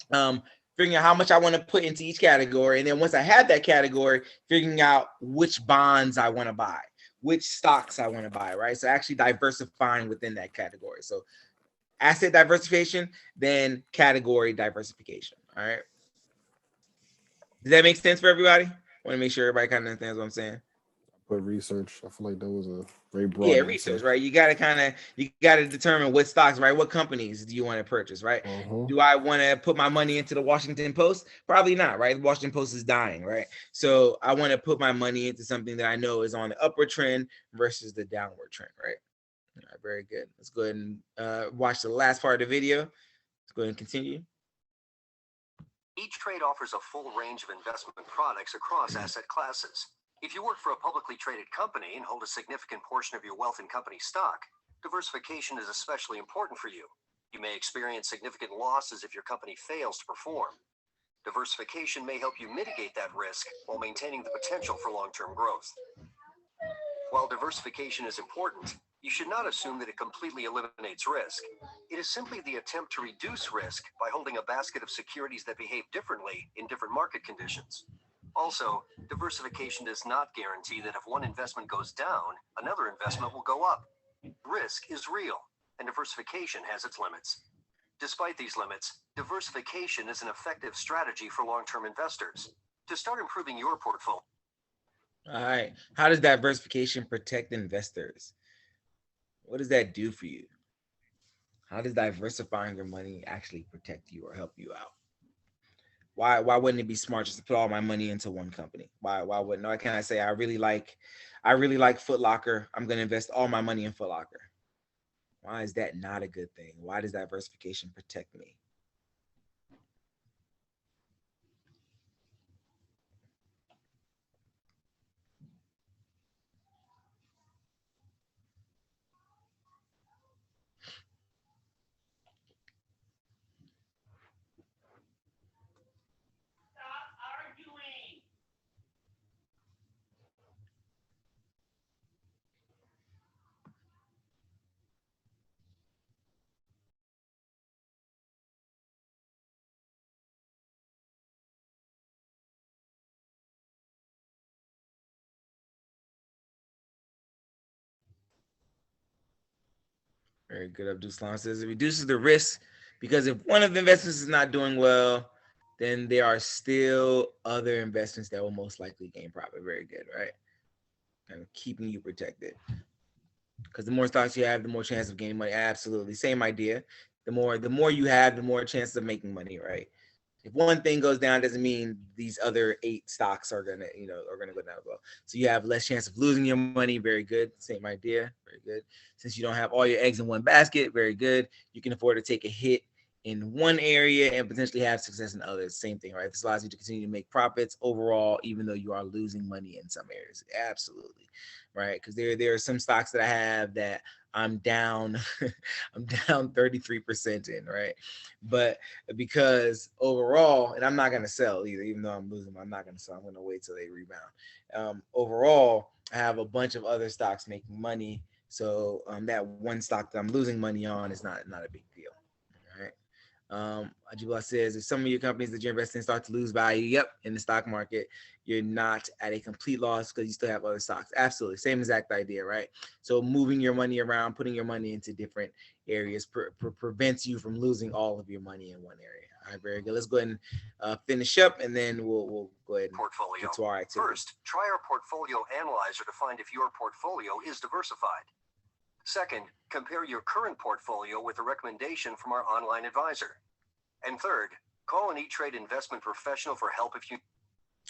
figuring out how much I want to put into each category. And then once I have that category, figuring out which bonds I want to buy, which stocks I want to buy, right? So actually diversifying within that category. So asset diversification, then category diversification. All right. Does that make sense for everybody? I want to make sure everybody kind of understands what I'm saying. But research, I feel like that was a very broad answer. Research, right? You got to determine what stocks, right? What companies do you want to purchase, right? Do I want to put my money into the Washington Post? Probably not, right? The Washington Post is dying, right? So I want to put my money into something that I know is on the upward trend versus the downward trend, right? All right, very good. Let's go ahead and watch the last part of the video. Let's go ahead and continue. E-Trade offers a full range of investment products across asset classes. If you work for a publicly traded company and hold a significant portion of your wealth in company stock, diversification is especially important for you. You may experience significant losses if your company fails to perform. Diversification may help you mitigate that risk while maintaining the potential for long-term growth. While diversification is important, you should not assume that it completely eliminates risk. It is simply the attempt to reduce risk by holding a basket of securities that behave differently in different market conditions. Also, diversification does not guarantee that if one investment goes down, another investment will go up. Risk is real, and diversification has its limits. Despite these limits, diversification is an effective strategy for long-term investors. To start improving your portfolio. All right. How does diversification protect investors? What does that do for you? How does diversifying your money actually protect you or help you out? Why wouldn't it be smart just to put all my money into one company? Why can't I say I really like Foot Locker. I'm gonna invest all my money in Foot Locker. Why is that not a good thing? Why does diversification protect me? Very good. Abdul Salam says it reduces the risk because if one of the investments is not doing well, then there are still other investments that will most likely gain profit. Very good, right? Kind of keeping you protected. Because the more stocks you have, the more chance of gaining money. Absolutely. Same idea. The more you have, the more chances of making money, right? If one thing goes down, doesn't mean these other 8 stocks are gonna go down as well. So you have less chance of losing your money. Very good. Same idea. Very good. Since you don't have all your eggs in one basket, very good. You can afford to take a hit in one area and potentially have success in others. Same thing, right? This allows you to continue to make profits overall, even though you are losing money in some areas. Absolutely, right? Because there are some stocks that I have that I'm down, I'm down 33% in, right? But because overall, and I'm not gonna sell either, even though I'm losing, I'm not gonna sell. I'm gonna wait till they rebound. Overall, I have a bunch of other stocks making money, so that one stock that I'm losing money on is not a big deal. All right. Ajibullah says, if some of your companies that you're investing in start to lose value, yep, in the stock market, you're not at a complete loss because you still have other stocks. Absolutely. Same exact idea, right? So moving your money around, putting your money into different areas prevents you from losing all of your money in one area. All right, very good. Let's go ahead and finish up, and then we'll go ahead and get to our activity. First, try our portfolio analyzer to find if your portfolio is diversified. Second, compare your current portfolio with a recommendation from our online advisor. And third, call an E-Trade investment professional for help if you...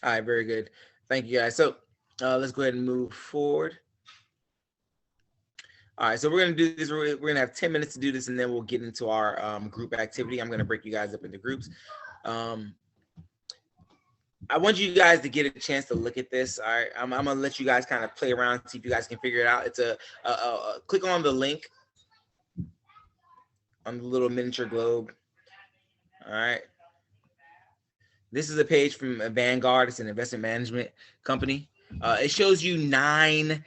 All right, very good. Thank you, guys. So let's go ahead and move forward. All right, so we're going to do this. We're going to have 10 minutes to do this, and then we'll get into our group activity. I'm going to break you guys up into groups. I want you guys to get a chance to look at this. All right, I'm gonna let you guys kind of play around, see if you guys can figure it out. It's a click on the link on the little miniature globe. All right, this is a page from Vanguard. It's an investment management company. It shows you 9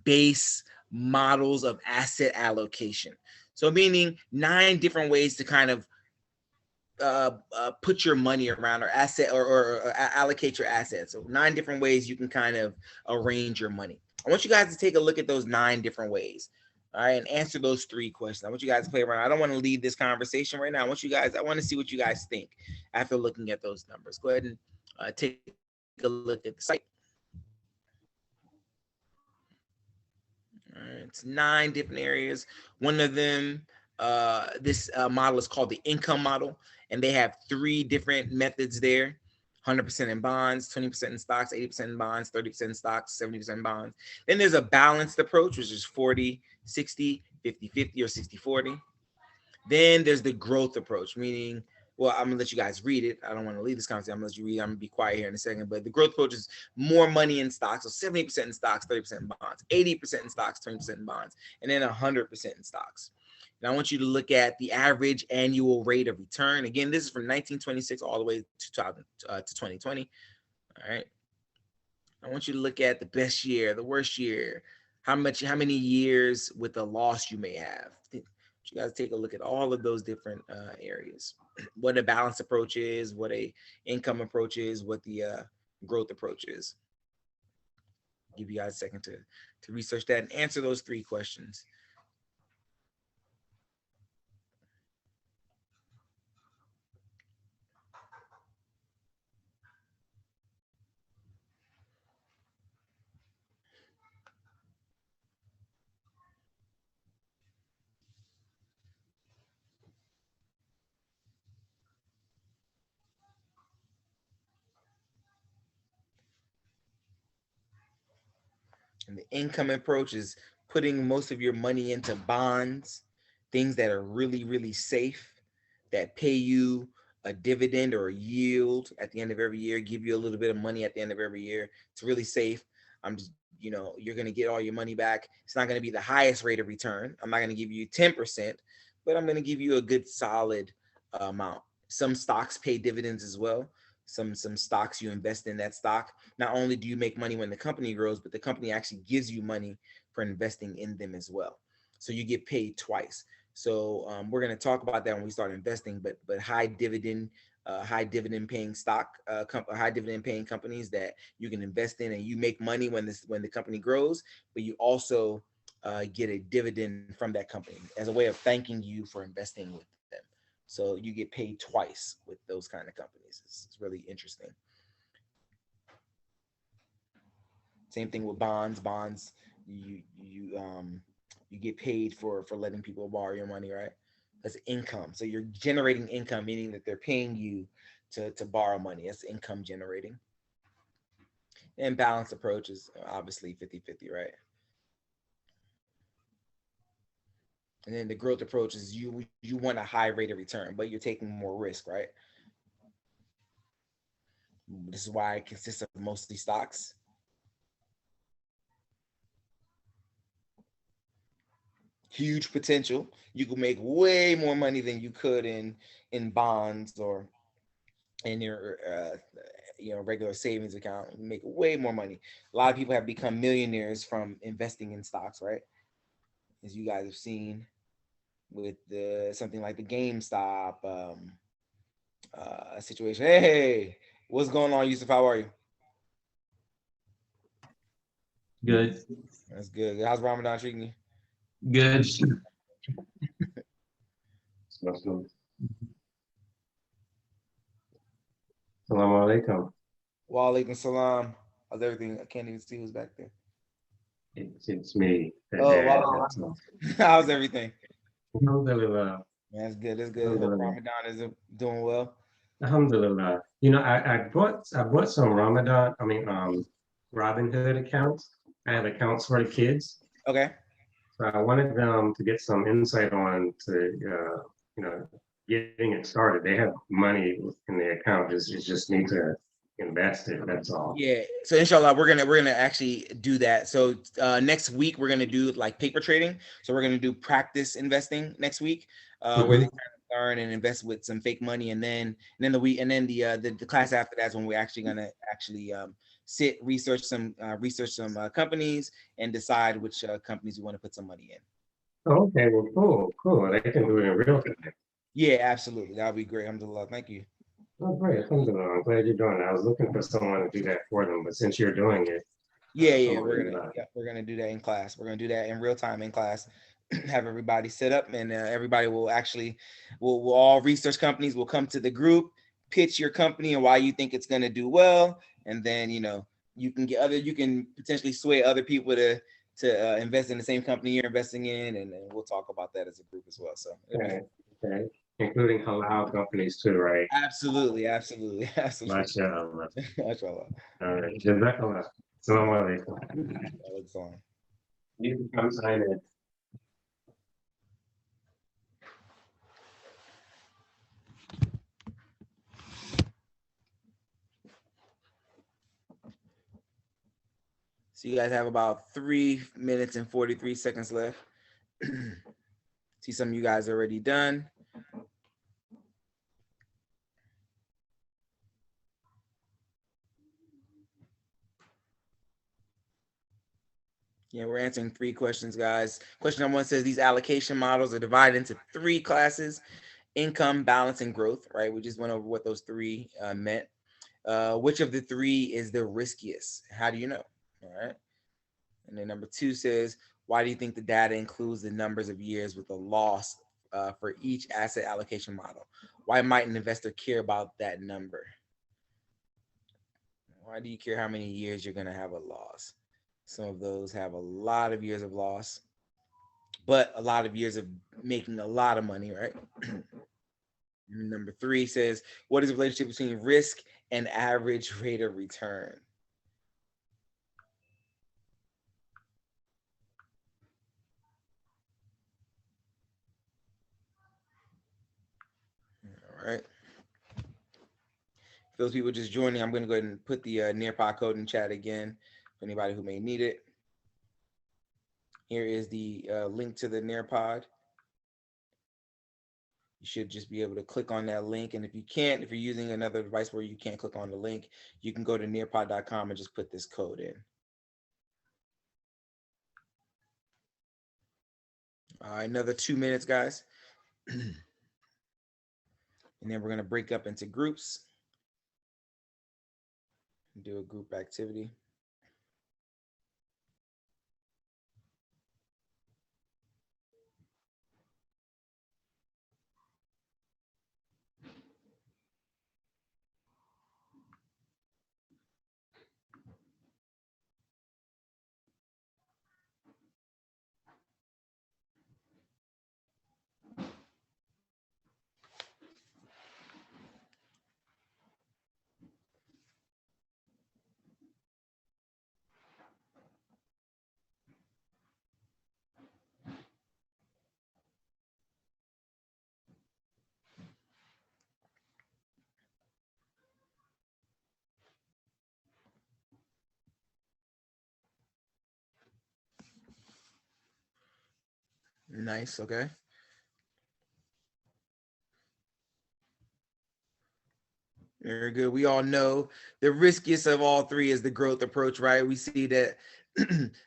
base models of asset allocation. So meaning 9 different ways to kind of put your money around or asset or allocate your assets. So 9 different ways you can kind of arrange your money. I want you guys to take a look at those 9 different ways. All right, and answer those 3 questions. I want you guys to play around. I don't want to lead this conversation right now. I want to see what you guys think after looking at those numbers. Go ahead and take a look at the site. All right, it's 9 different areas. One of them, this model is called the income model. And they have 3 different methods there: 100% in bonds, 20% in stocks, 80% in bonds, 30% in stocks, 70% in bonds. Then there's a balanced approach, which is 40, 60, 50, 50, or 60, 40. Then there's the growth approach, meaning well, I'm gonna let you guys read it. I don't want to leave this conversation. I'm gonna let you read it. I'm gonna be quiet here in a second. But the growth approach is more money in stocks. So 70% in stocks, 30% in bonds, 80% in stocks, 20% in bonds, and then 100% in stocks. And I want you to look at the average annual rate of return. Again, this is from 1926 all the way to 2020. All right. I want you to look at the best year, the worst year, how many years with a loss you may have. You guys take a look at all of those different areas. What a balanced approach is, what a income approach is, what the growth approach is. Give you guys a second to research that and answer those 3 questions. And the income approach is putting most of your money into bonds, things that are really, really safe, that pay you a dividend or a yield at the end of every year, give you a little bit of money at the end of every year. It's really safe. I'm just, you're going to get all your money back. It's not going to be the highest rate of return. I'm not going to give you 10%, but I'm going to give you a good solid amount. Some stocks pay dividends as well. Some stocks, you invest in that stock. Not only do you make money when the company grows, but the company actually gives you money for investing in them as well. So you get paid twice. So we're going to talk about that when we start investing, but high dividend paying stock, high dividend paying companies that you can invest in, and you make money when the company grows, but you also get a dividend from that company as a way of thanking you for investing with them. So you get paid twice with those kind of companies. It's really interesting. Same thing with bonds. Bonds, you get paid for letting people borrow your money, right? That's income. So you're generating income, meaning that they're paying you to borrow money. That's income generating. And balanced approach is obviously 50-50, right? And then the growth approach is you want a high rate of return, but you're taking more risk, right? This is why it consists of mostly stocks. Huge potential. You can make way more money than you could in bonds or in your regular savings account. You make way more money. A lot of people have become millionaires from investing in stocks, right? As you guys have seen with something like the GameStop situation. Hey, what's going on, Yusuf? How are you? Good. That's good. How's Ramadan treating you? Good. Assalamu alaikum. Wa alaikum salam. How's everything? I can't even see who's back there. It's me. Oh, wow. How's everything? Alhamdulillah. That's good. That's good. Hope Ramadan is doing well. Alhamdulillah. I bought some Robinhood accounts. I have accounts for the kids. Okay. So I wanted them to get some insight on getting it started. They have money in the account. It's just need to invest it. That's all. Yeah. So inshallah, we're gonna actually do that. So next week we're gonna do like paper trading. So we're gonna do practice investing next week, where they learn and invest with some fake money, and then the class after that's when we're actually gonna research some companies and decide which companies we want to put some money in. Okay. Well, cool. They can do it in real time. Yeah, absolutely. That would be great. Alhamdulillah. Thank you. Oh, great. Alhamdulillah. I'm glad you're doing it. I was looking for someone to do that for them, but since you're doing it. We're gonna do that in class. We're gonna do that in real time in class. Have everybody sit up, and everybody will actually we'll all research companies. Will come to the group, pitch your company and why you think it's gonna do well, and then you can potentially sway other people to invest in the same company you're investing in, and we'll talk about that as a group as well. So okay. Including halal companies too, right? Absolutely. MashaAllah. MashaAllah. All right. Jazakallah. Assalamu alaikum. You can come sign in. So you guys have about 3 minutes and 43 seconds left. See some of you guys already done. Yeah, we're answering 3 questions, guys. Question number 1 says these allocation models are divided into 3 classes: income, balance, and growth, right? We just went over what those 3 meant. Which of the 3 is the riskiest? How do you know? All right. And then number 2 says, why do you think the data includes the numbers of years with a loss for each asset allocation model? Why might an investor care about that number? Why do you care how many years you're going to have a loss? Some of those have a lot of years of loss, but a lot of years of making a lot of money, right? Number 3 says, what is the relationship between risk and average rate of return? All right. For those people just joining, I'm going to go ahead and put the Nearpod code in chat again for anybody who may need it. Here is the link to the Nearpod. You should just be able to click on that link. And if you can't, if you're using another device where you can't click on the link, you can go to nearpod.com and just put this code in. Another 2 minutes, guys. And then we're going to break up into groups and do a group activity. Nice, okay. Very good. We all know the riskiest of all 3 is the growth approach, right? We see that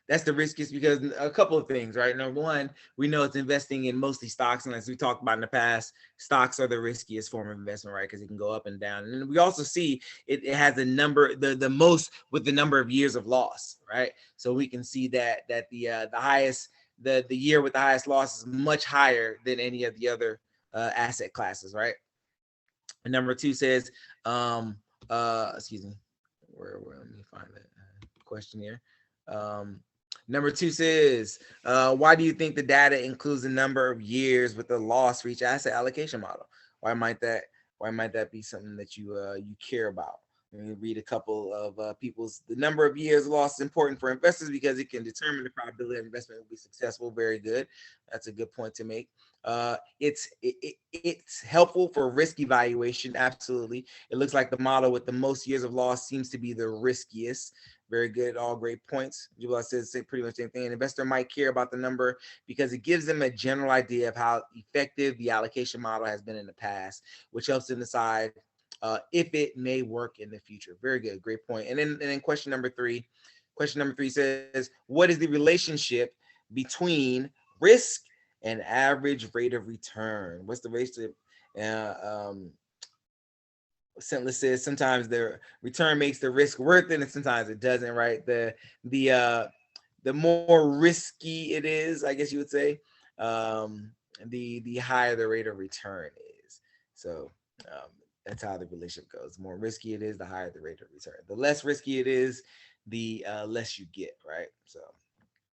that's the riskiest because a couple of things, right? Number 1, we know it's investing in mostly stocks. And as we talked about in the past, stocks are the riskiest form of investment, right? Because it can go up and down. And we also see it has a number, the most with the number of years of loss, right? So we can see that the highest, the year with the highest loss is much higher than any of the other asset classes, right? And number 2 says, excuse me, where let me find that question here. Number 2 says, why do you think the data includes the number of years with the loss for each asset allocation model? Why might that be something that you care about? Let me read a couple of the number of years loss is important for investors because it can determine the probability of investment will be successful. Very good. That's a good point to make. It's helpful for risk evaluation. Absolutely. It looks like the model with the most years of loss seems to be the riskiest. Very good. All great points. Jubal says pretty much the same thing. An investor might care about the number because it gives them a general idea of how effective the allocation model has been in the past, which helps them decide if it may work in the future. Very good. Great point. And then question number 3. Question number 3 says, what is the relationship between risk and average rate of return? What's the relationship? Sentless says sometimes the return makes the risk worth it, and sometimes it doesn't, right? The more risky it is, I guess you would say, the higher the rate of return is. So that's how the relationship goes. The more risky it is, the higher the rate of return. The less risky it is, the less you get, right? So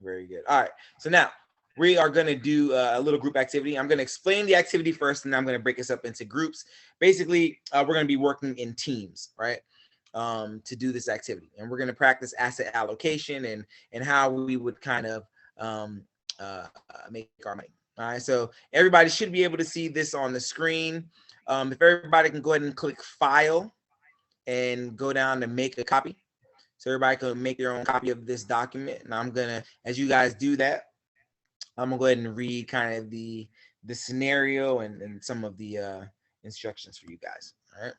very good. All right. So now we are going to do a little group activity. I'm going to explain the activity first, and I'm going to break us up into groups. Basically, we're going to be working in teams, right, to do this activity. And we're going to practice asset allocation and how we would kind of make our money. All right. So everybody should be able to see this on the screen. If everybody can go ahead and click File and go down to Make a Copy. so everybody can make their own copy of this document. And I'm gonna, as you guys do that, I'm gonna go ahead and read kind of the scenario and some of the instructions for you guys. All right.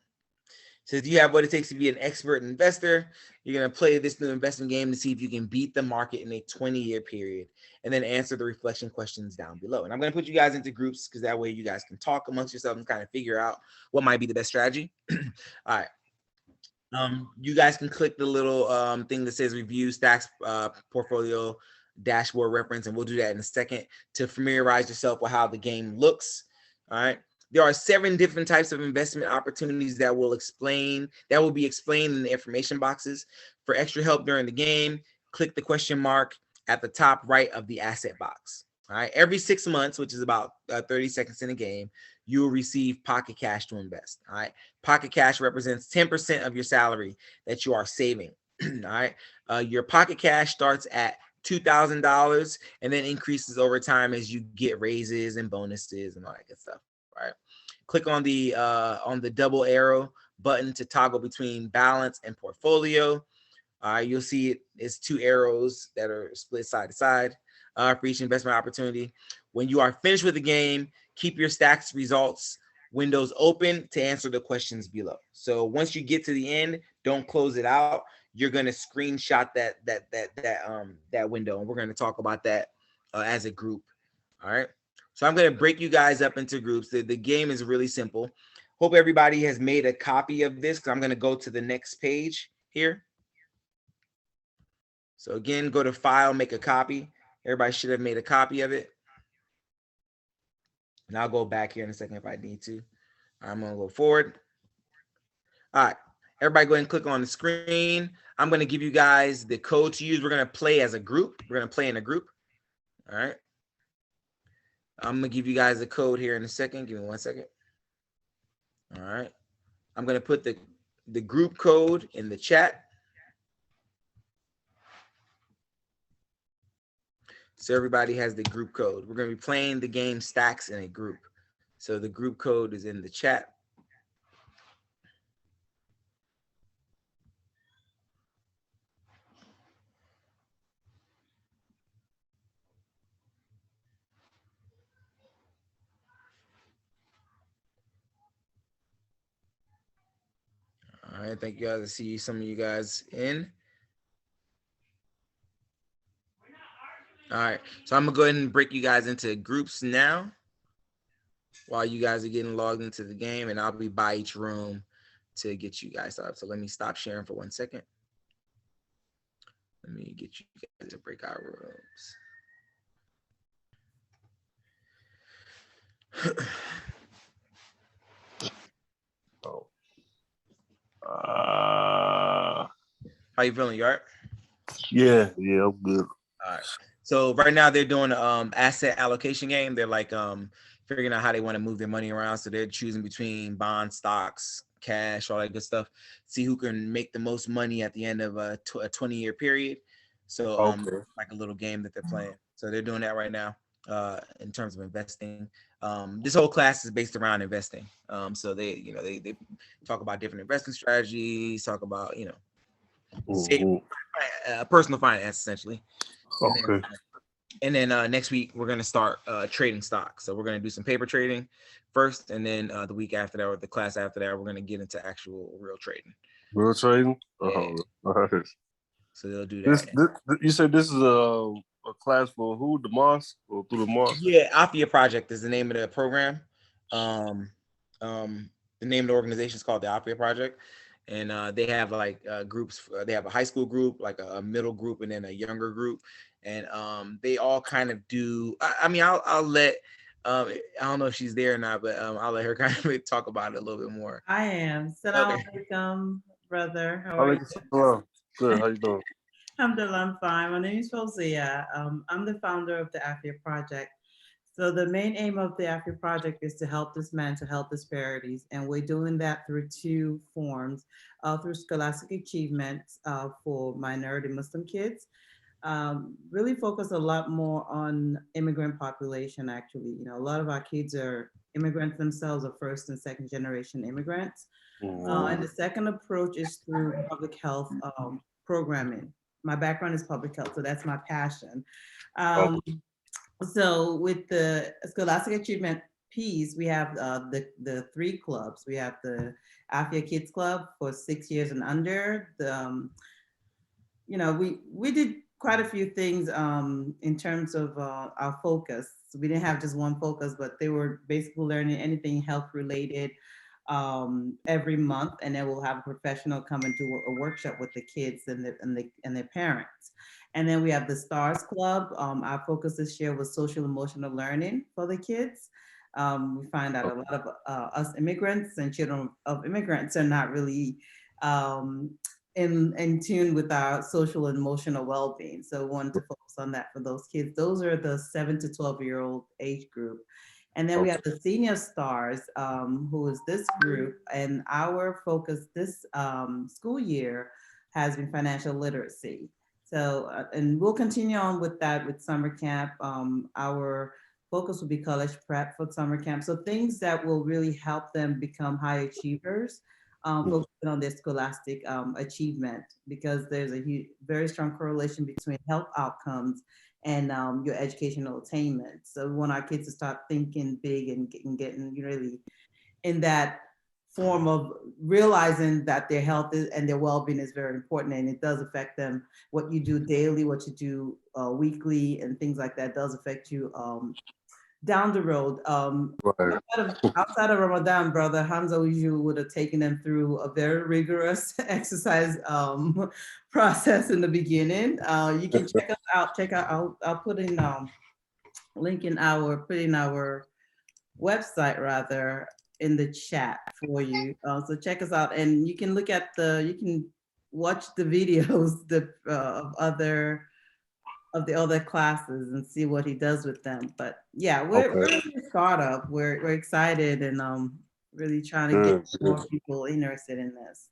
So if you have what it takes to be an expert investor, you're going to play this new investment game to see if you can beat the market in a 20-year period, and then answer the reflection questions down below. And I'm going to put you guys into groups because that way you guys can talk amongst yourselves and kind of figure out what might be the best strategy. All right. You guys can click the little thing that says review stacks portfolio dashboard reference, and we'll do that in a second to familiarize yourself with how the game looks. All right. There are 7 different types of investment opportunities that will be explained in the information boxes. For extra help during the game, click the question mark at the top right of the asset box. All right. Every 6 months, which is about 30 seconds in a game, you will receive pocket cash to invest. All right. Pocket cash represents 10% of your salary that you are saving. All right. Your pocket cash starts at $2,000 and then increases over time as you get raises and bonuses and all that good stuff. Right. Click on the double arrow button to toggle between balance and portfolio. You'll see it's 2 arrows that are split side to side for each investment opportunity. When you are finished with the game, keep your stacks results windows open to answer the questions below. So once you get to the end, don't close it out. You're gonna screenshot that window, and we're gonna talk about that as a group. All right. So I'm going to break you guys up into groups. The game is really simple. Hope everybody has made a copy of this because I'm going to go to the next page here. So again, go to File, make a copy. Everybody should have made a copy of it. And I'll go back here in a second if I need to. I'm going to go forward. All right. Everybody go ahead and click on the screen. I'm going to give you guys the code to use. We're going to play as a group. We're going to play in a group. All right. I'm going to give you guys a code here in a second. Give me 1 second. All right. I'm going to put the group code in the chat. So everybody has the group code. We're going to be playing the game Stacks in a group. So the group code is in the chat. All right, thank you guys. I see some of you guys in. All right, so I'm gonna go ahead and break you guys into groups now while you guys are getting logged into the game, and I'll be by each room to get you guys up. So let me stop sharing for 1 second. Let me get you guys to break out rooms. How you feeling? You all right? Yeah, I'm good. All right. So right now they're doing asset allocation game. They're like figuring out how they want to move their money around. So they're choosing between bonds, stocks, cash, all that good stuff. See who can make the most money at the end of a 20-year period. So like a little game that they're playing. So they're doing that right now in terms of investing. This whole class is based around investing. So they talk about different investing strategies, talk about personal finance essentially. Okay. And then next week we're gonna start trading stocks. So we're gonna do some paper trading first, and then the week after that, or the class after that, we're gonna get into actual real trading. Real trading? Yeah. All right. So they'll do that. You said this is a class for who? The Moss or through the Moss? Yeah, AFIA Project is the name of the program. The name of the organization is called the AFIA Project, and they have like groups. They have a high school group, like a middle group, and then a younger group, and they all kind of do. I'll let. I don't know if she's there or not, but I'll let her kind of talk about it a little bit more. I am. Salam alaikum, brother. How are you? Good. How you doing? Alhamdulillah, I'm fine. My name is Fozia. I'm the founder of the AFIA Project. So the main aim of the AFIA Project is to help dismantle health disparities, and we're doing that through 2 forms, through scholastic achievements for minority Muslim kids. Really focus a lot more on immigrant population, actually. A lot of our kids are immigrants themselves, or first and second generation immigrants. And the second approach is through public health programming. My background is public health, so that's my passion. Okay. So with the Scholastic Achievement piece, we have the three clubs. We have the AFIA Kids Club for 6 years and under. We did quite a few things in terms of our focus. We didn't have just one focus, but they were basically learning anything health related every month, and then we'll have a professional come and do a workshop with the kids and their parents. And then we have the Stars Club. Our focus this year was social emotional learning for the kids. We find that a lot of us immigrants and children of immigrants are not really in tune with our social and emotional well-being. So we wanted to focus on that for those kids. Those are the 7 to 12-year-old age group. And then we have the Senior Stars, who is this group. And our focus this school year has been financial literacy. So, and we'll continue on with that with summer camp. Our focus will be college prep for summer camp. So things that will really help them become high achievers, focusing on their scholastic achievement, because there's a very strong correlation between health outcomes and your educational attainment. So we want our kids to start thinking big and getting really in that form of realizing that their health and their well-being is very important, and it does affect them. What you do daily, what you do weekly, and things like that does affect you down the road. Right. Outside of Ramadan, Brother Hamza usually would have taken them through a very rigorous exercise process in the beginning. You can check us out. I'll put in link in our website rather in the chat for you. So check us out, and you can look at you can watch the videos of the other classes and see what he does with them. But yeah, we're a startup. We're excited and really trying to get more people interested in this.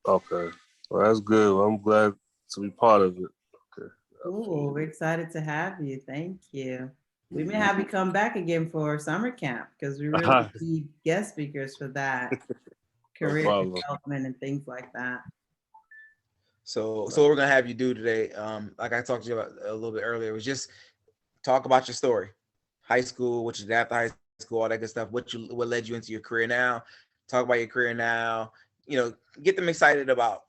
Okay, well that's good. Well, I'm glad to be part of it. Okay. Cool. We're excited to have you. Thank you. We may have you come back again for summer camp because we really need guest speakers for that, career development and things like that. So what we're gonna have you do today, like I talked to you about a little bit earlier, was just talk about your story, high school, what you did after high school, all that good stuff. What led you into your career now? Talk about your career now. Get them excited about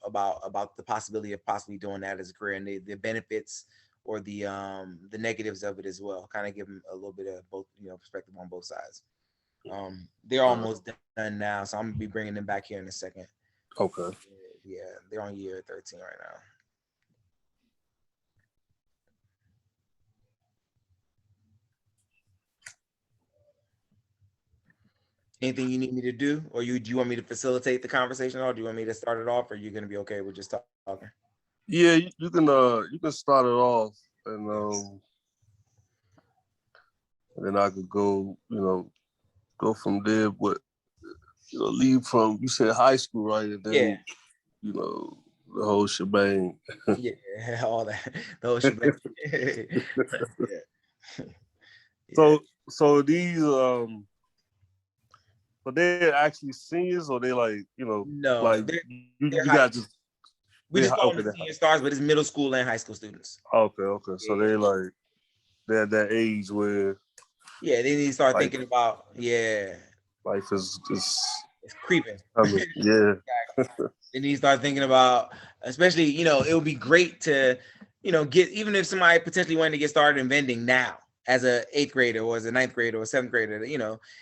the possibility of possibly doing that as a career and the benefits or the negatives of it as well. Kind of give them a little bit of both, perspective on both sides. They're almost done now, so I'm gonna be bringing them back here in a second. Okay. Yeah, they're on year 13 right now. Anything you need me to do, or do you want me to facilitate the conversation, or do you want me to start it off, or are you gonna be okay with just talking? Yeah, you can start it off, and then I could go from there. But leave from, you said high school, right? And then, the whole shebang. Yeah, all that, the whole shebang. Yeah. So these but they're actually seniors, or they no, like you got just. We just call them senior stars, but it's middle school and high school students. Okay. So they're at that age where they need to start thinking about life is it's creeping. Yeah. They need to start thinking about, especially, it would be great to, get, even if somebody potentially wanted to get started in vending now as a 8th grader or as a 9th grader or 7th grader,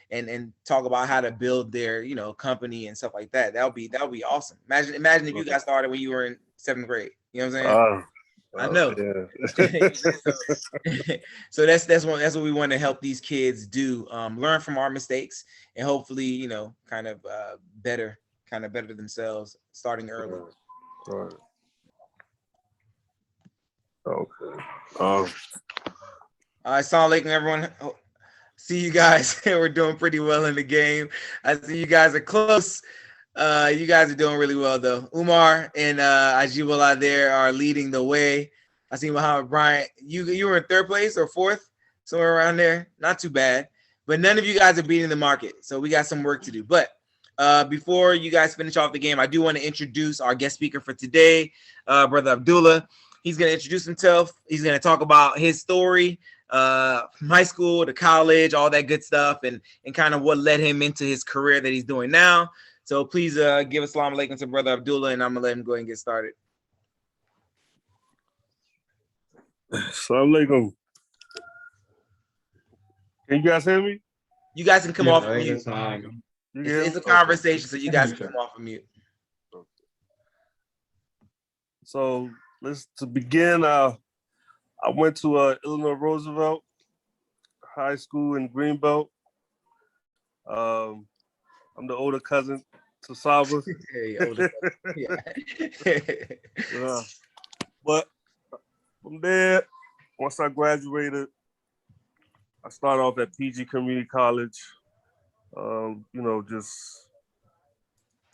and talk about how to build their, company and stuff like that. That would be awesome. Imagine if you got started when you were in 7th grade. You know what I'm saying? I know. Yeah. So that's what we want to help these kids do. Learn from our mistakes and hopefully, kind of better themselves starting early. Right. Okay. All right, assalamu alaikum, everyone. See you guys. We're doing pretty well in the game. I see you guys are close. You guys are doing really well, though. Umar and Ajibullah there are leading the way. I see Muhammad Bryant. You were in 3rd place or 4th, somewhere around there. Not too bad. But none of you guys are beating the market, so we got some work to do. But Before you guys finish off the game, I do want to introduce our guest speaker for today, Brother Abdullah. He's going to introduce himself. He's going to talk about his story, from high school to college, all that good stuff, and kind of what led him into his career that he's doing now. So please give Assalamu alaikum to Brother Abdullah, and I'm going to let him go ahead and get started. Assalamu alaikum. Can you guys hear me? You guys can come off of mute. You It's a conversation, so you guys can come off of mute. So to begin, I went to Illinois Roosevelt High School in Greenbelt. I'm the older cousin to Saba. Hey, older cousin. Yeah. But from there, once I graduated, I started off at PG Community College. Just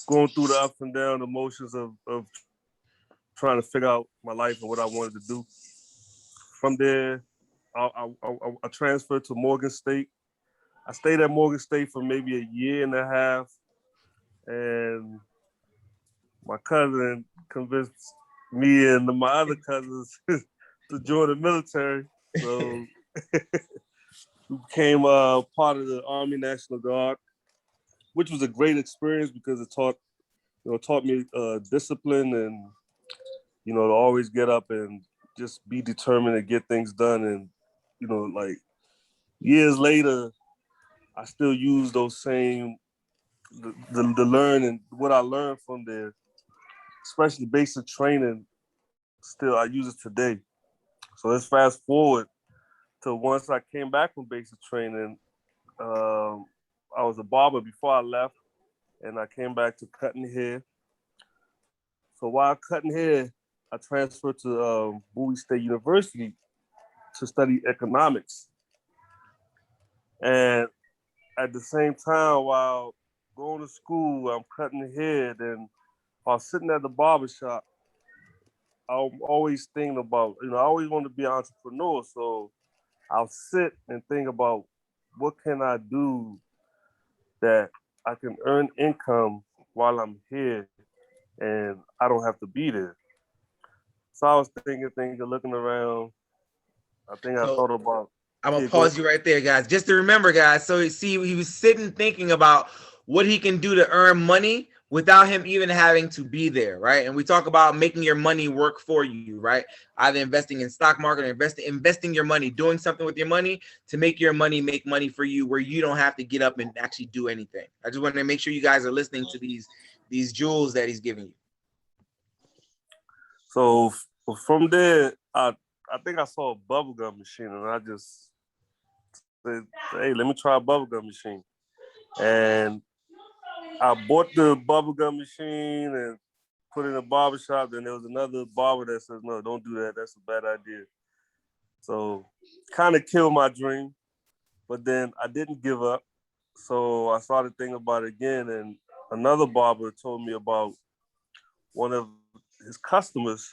going through the up and down emotions of trying to figure out my life and what I wanted to do. From there, I transferred to Morgan State. I stayed at Morgan State for maybe a year and a half, and my cousin convinced me and my other cousins to join the military. So we became part of the Army National Guard, which was a great experience because it taught me discipline and, to always get up and just be determined to get things done. And, years later, I still use those same, the learning, what I learned from there, especially basic training, still I use it today. So let's fast forward to once I came back from basic training. I was a barber before I left, and I came back to cutting hair. So while cutting hair, I transferred to Bowie State University to study economics. And at the same time, while going to school, I'm cutting hair. Then while sitting at the barbershop, I'm always thinking about, I always want to be an entrepreneur. So I'll sit and think about what can I do that I can earn income while I'm here and I don't have to be there. So I was thinking, looking around. I thought about. I'm gonna pause you right there, guys. Just to remember, guys. So he was sitting thinking about what he can do to earn money without him even having to be there, right? And we talk about making your money work for you, right? Either investing in stock market or investing your money, doing something with your money to make your money make money for you, where you don't have to get up and actually do anything. I just want to make sure you guys are listening to these jewels that he's giving you. So from there, I think I saw a bubblegum machine, and I just said, "Hey, let me try a bubblegum machine." And I bought the bubblegum machine and put it in a barbershop. Then there was another barber that says, "No, don't do that. That's a bad idea." So kind of killed my dream. But then I didn't give up. So I started thinking about it again. And another barber told me about one of his customers.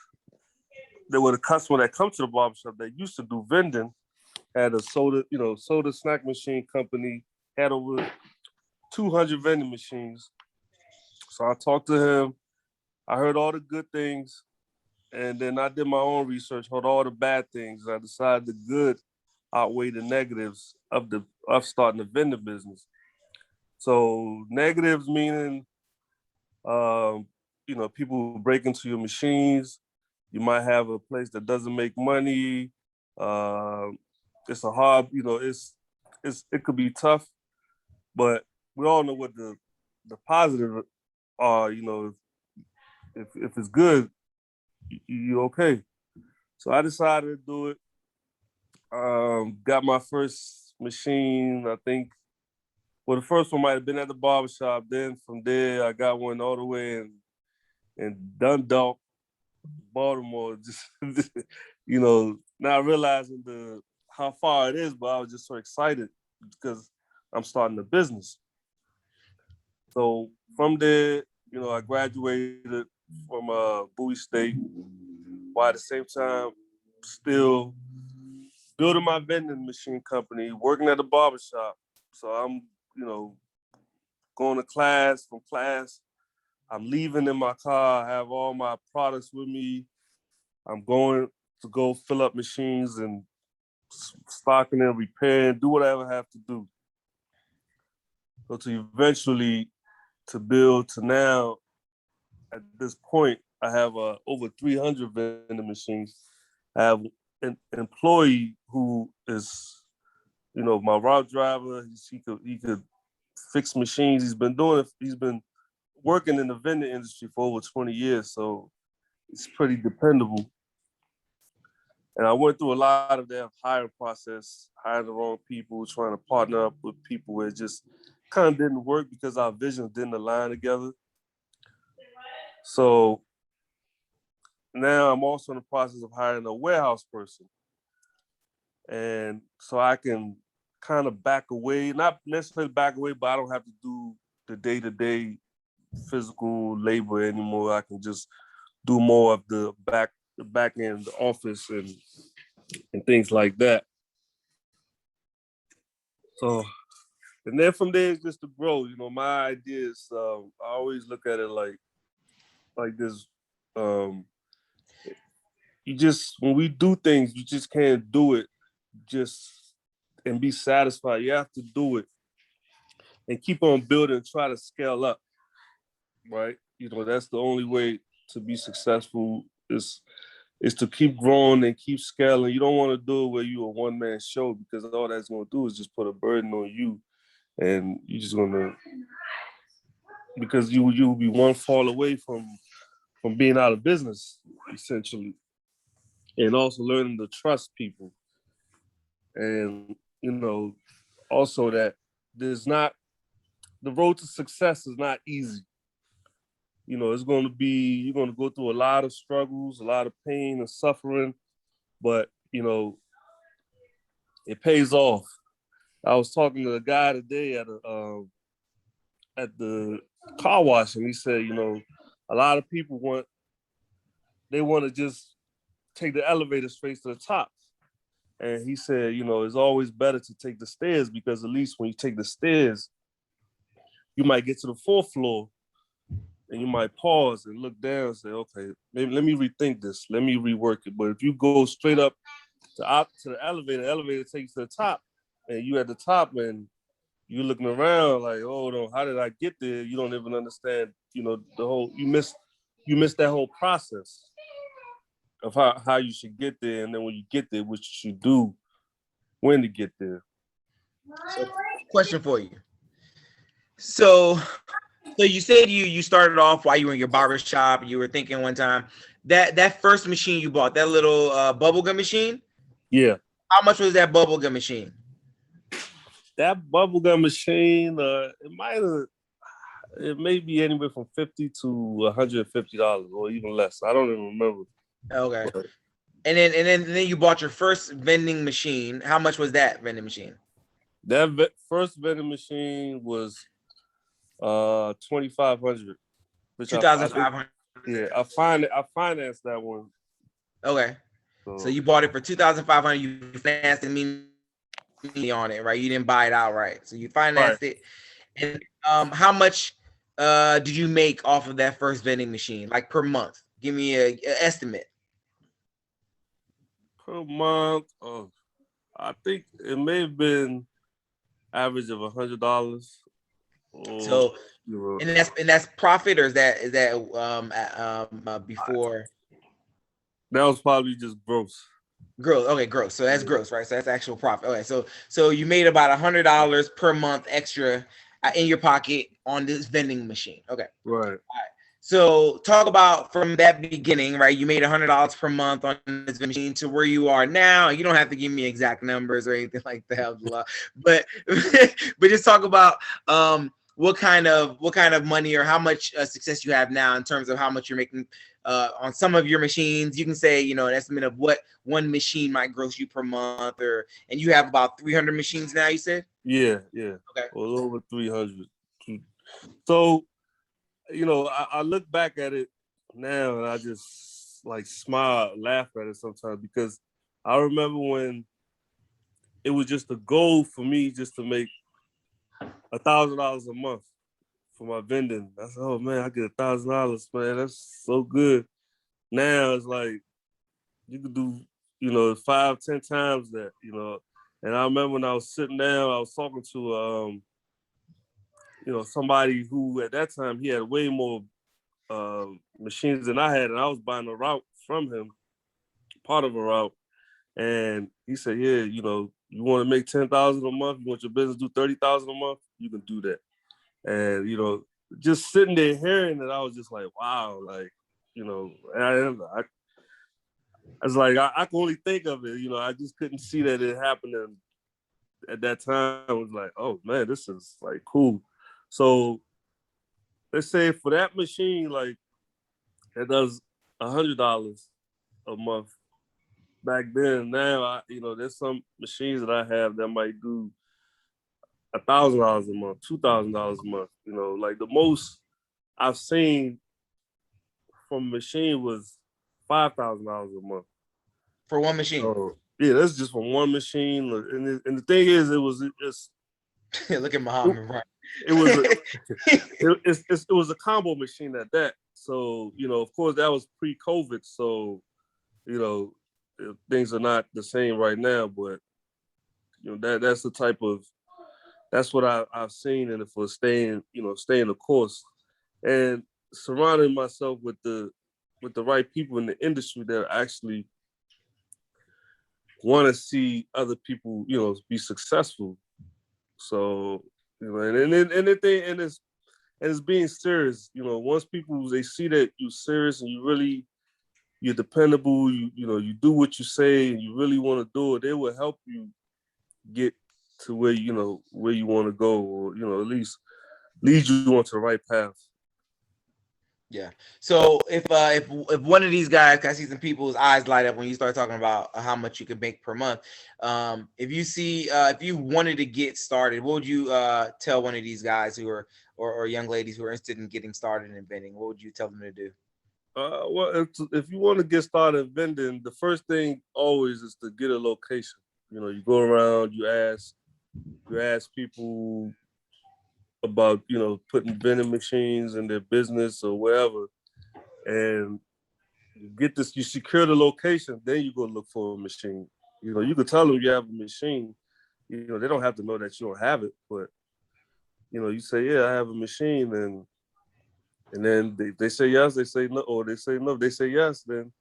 There was a customer that comes to the barbershop that used to do vending, had a soda snack machine company, had over 200 vending machines. So I talked to him. I heard all the good things, and then I did my own research, heard all the bad things. I decided the good outweigh the negatives of starting a vending business. So negatives meaning, people break into your machines. You might have a place that doesn't make money. It's a hard, it could be tough, but we all know what the positive are. If it's good, you're okay. So I decided to do it. Got my first machine, I think. Well, the first one might have been at the barbershop. Then from there, I got one all the way in Dundalk, Baltimore. Just, not realizing how far it is, but I was just so excited because I'm starting a business. So from there, I graduated from Bowie State, while at the same time still building my vending machine company, working at the barbershop. So I'm, going to class. From class, I'm leaving in my car. I have all my products with me. I'm going to go fill up machines and stocking and repairing, do whatever I have to do. So to eventually to build to now, at this point, I have over 300 vending machines. I have an employee who is, my route driver. He could fix machines. He's been doing it. He's been working in the vending industry for over 20 years, so it's pretty dependable. And I went through a lot of that hiring process, hiring the wrong people, trying to partner up with people where it just kind of didn't work because our visions didn't align together. So now I'm also in the process of hiring a warehouse person. And so I can kind of back away, not necessarily back away, but I don't have to do the day-to-day physical labor anymore. I can just do more of the back end, the office and things like that. So, and then from there, it's just to grow. My idea is, I always look at it like this. When we do things, you just can't do it and be satisfied. You have to do it and keep on building, try to scale up, right? That's the only way to be successful is to keep growing and keep scaling. You don't want to do it where you're a one-man show, because all that's going to do is just put a burden on you, and you're just going to, because you'll be one fall away from being out of business, essentially, and also learning to trust people. And, also that the road to success is not easy. You're going to go through a lot of struggles, a lot of pain and suffering, but, it pays off. I was talking to a guy today at the car wash, and he said, a lot of people want to just take the elevator straight to the top. And he said, it's always better to take the stairs, because at least when you take the stairs, you might get to the fourth floor and you might pause and look down and say, okay, maybe let me rethink this. Let me rework it. But if you go straight up to the elevator takes you to the top, and you at the top and you're looking around like, oh no, how did I get there? You don't even understand, you miss that whole process of how you should get there. And then when you get there, what you should do when to get there. So, question for you. So you said you started off while you were in your barber shop. You were thinking one time that first machine you bought, that little bubblegum machine. Yeah. How much was that bubblegum machine? That bubblegum machine, it may be anywhere from $50 to $150 or even less. I don't even remember. Okay. And then you bought your first vending machine. How much was that vending machine? That first vending machine was $2,500. $2,500. Yeah, I financed that one. Okay. So you bought it for $2,500. You financed it on it, right? You didn't buy it outright. So you financed it. And how much did you make off of that first vending machine, like per month? Give me an estimate. Per month, I think it may have been average of $100. So, and that's profit, or is that before? That was probably just gross. Gross. Okay, gross. So that's gross, right? So that's actual profit. Okay, so you made about $100 per month extra in your pocket on this vending machine. Okay. Right. All right. So talk about from that beginning, right? You made $100 per month on this machine to where you are now. You don't have to give me exact numbers or anything like that, but just talk about what kind of money or how much success you have now in terms of how much you're making on some of your machines. You can say, an estimate of what one machine might gross you per month, and you have about 300 machines now, you said? Yeah. Okay. Well, over 300. So, I look back at it now and I just smile, laugh at it sometimes, because I remember when it was just a goal for me just to make $1,000 a month. for my vending. I said, oh man, I get $1,000, man. That's so good. Now it's like you could do, 5, 10 times that, And I remember when I was sitting down, I was talking to somebody who at that time he had way more machines than I had, and I was buying a route from him, part of a route. And he said, yeah, you want to make 10,000 a month, you want your business to do 30,000 a month, you can do that. And just sitting there hearing it, I was just like, wow, like, and I was like, I could only think of it, I just couldn't see that it happening at that time. I was like, oh man, this is like cool. So let's say for that machine, like that does $100 a month back then. Now, there's some machines that I have that might do $1,000 a month, $2,000 a month. Like the most I've seen from a machine was $5,000 a month for one machine. So yeah, that's just from one machine. And the thing is, it was just look at Muhammad, right? It was it was a combo machine at that. So of course, that was pre-COVID. So things are not the same right now. But that's the type of that's what I've seen, and for staying the course and surrounding myself with the right people in the industry that actually want to see other people be successful. So it's being serious. Once people they see that you're serious and you're dependable, you do what you say and you really want to do it, they will help you get to where where you want to go, or at least lead you onto the right path. Yeah. So if one of these guys, I see some people's eyes light up when you start talking about how much you could make per month. If you wanted to get started, what would you tell one of these guys who are or young ladies who are interested in getting started in vending? What would you tell them to do? Well, if you want to get started in vending, the first thing always is to get a location. You go around, you ask people about putting vending machines in their business or wherever, and you secure the location, then you go look for a machine. You could tell them you have a machine. They don't have to know that you don't have it, but you say, yeah, I have a machine, and then they say yes, they say no, or they say no, they say yes, then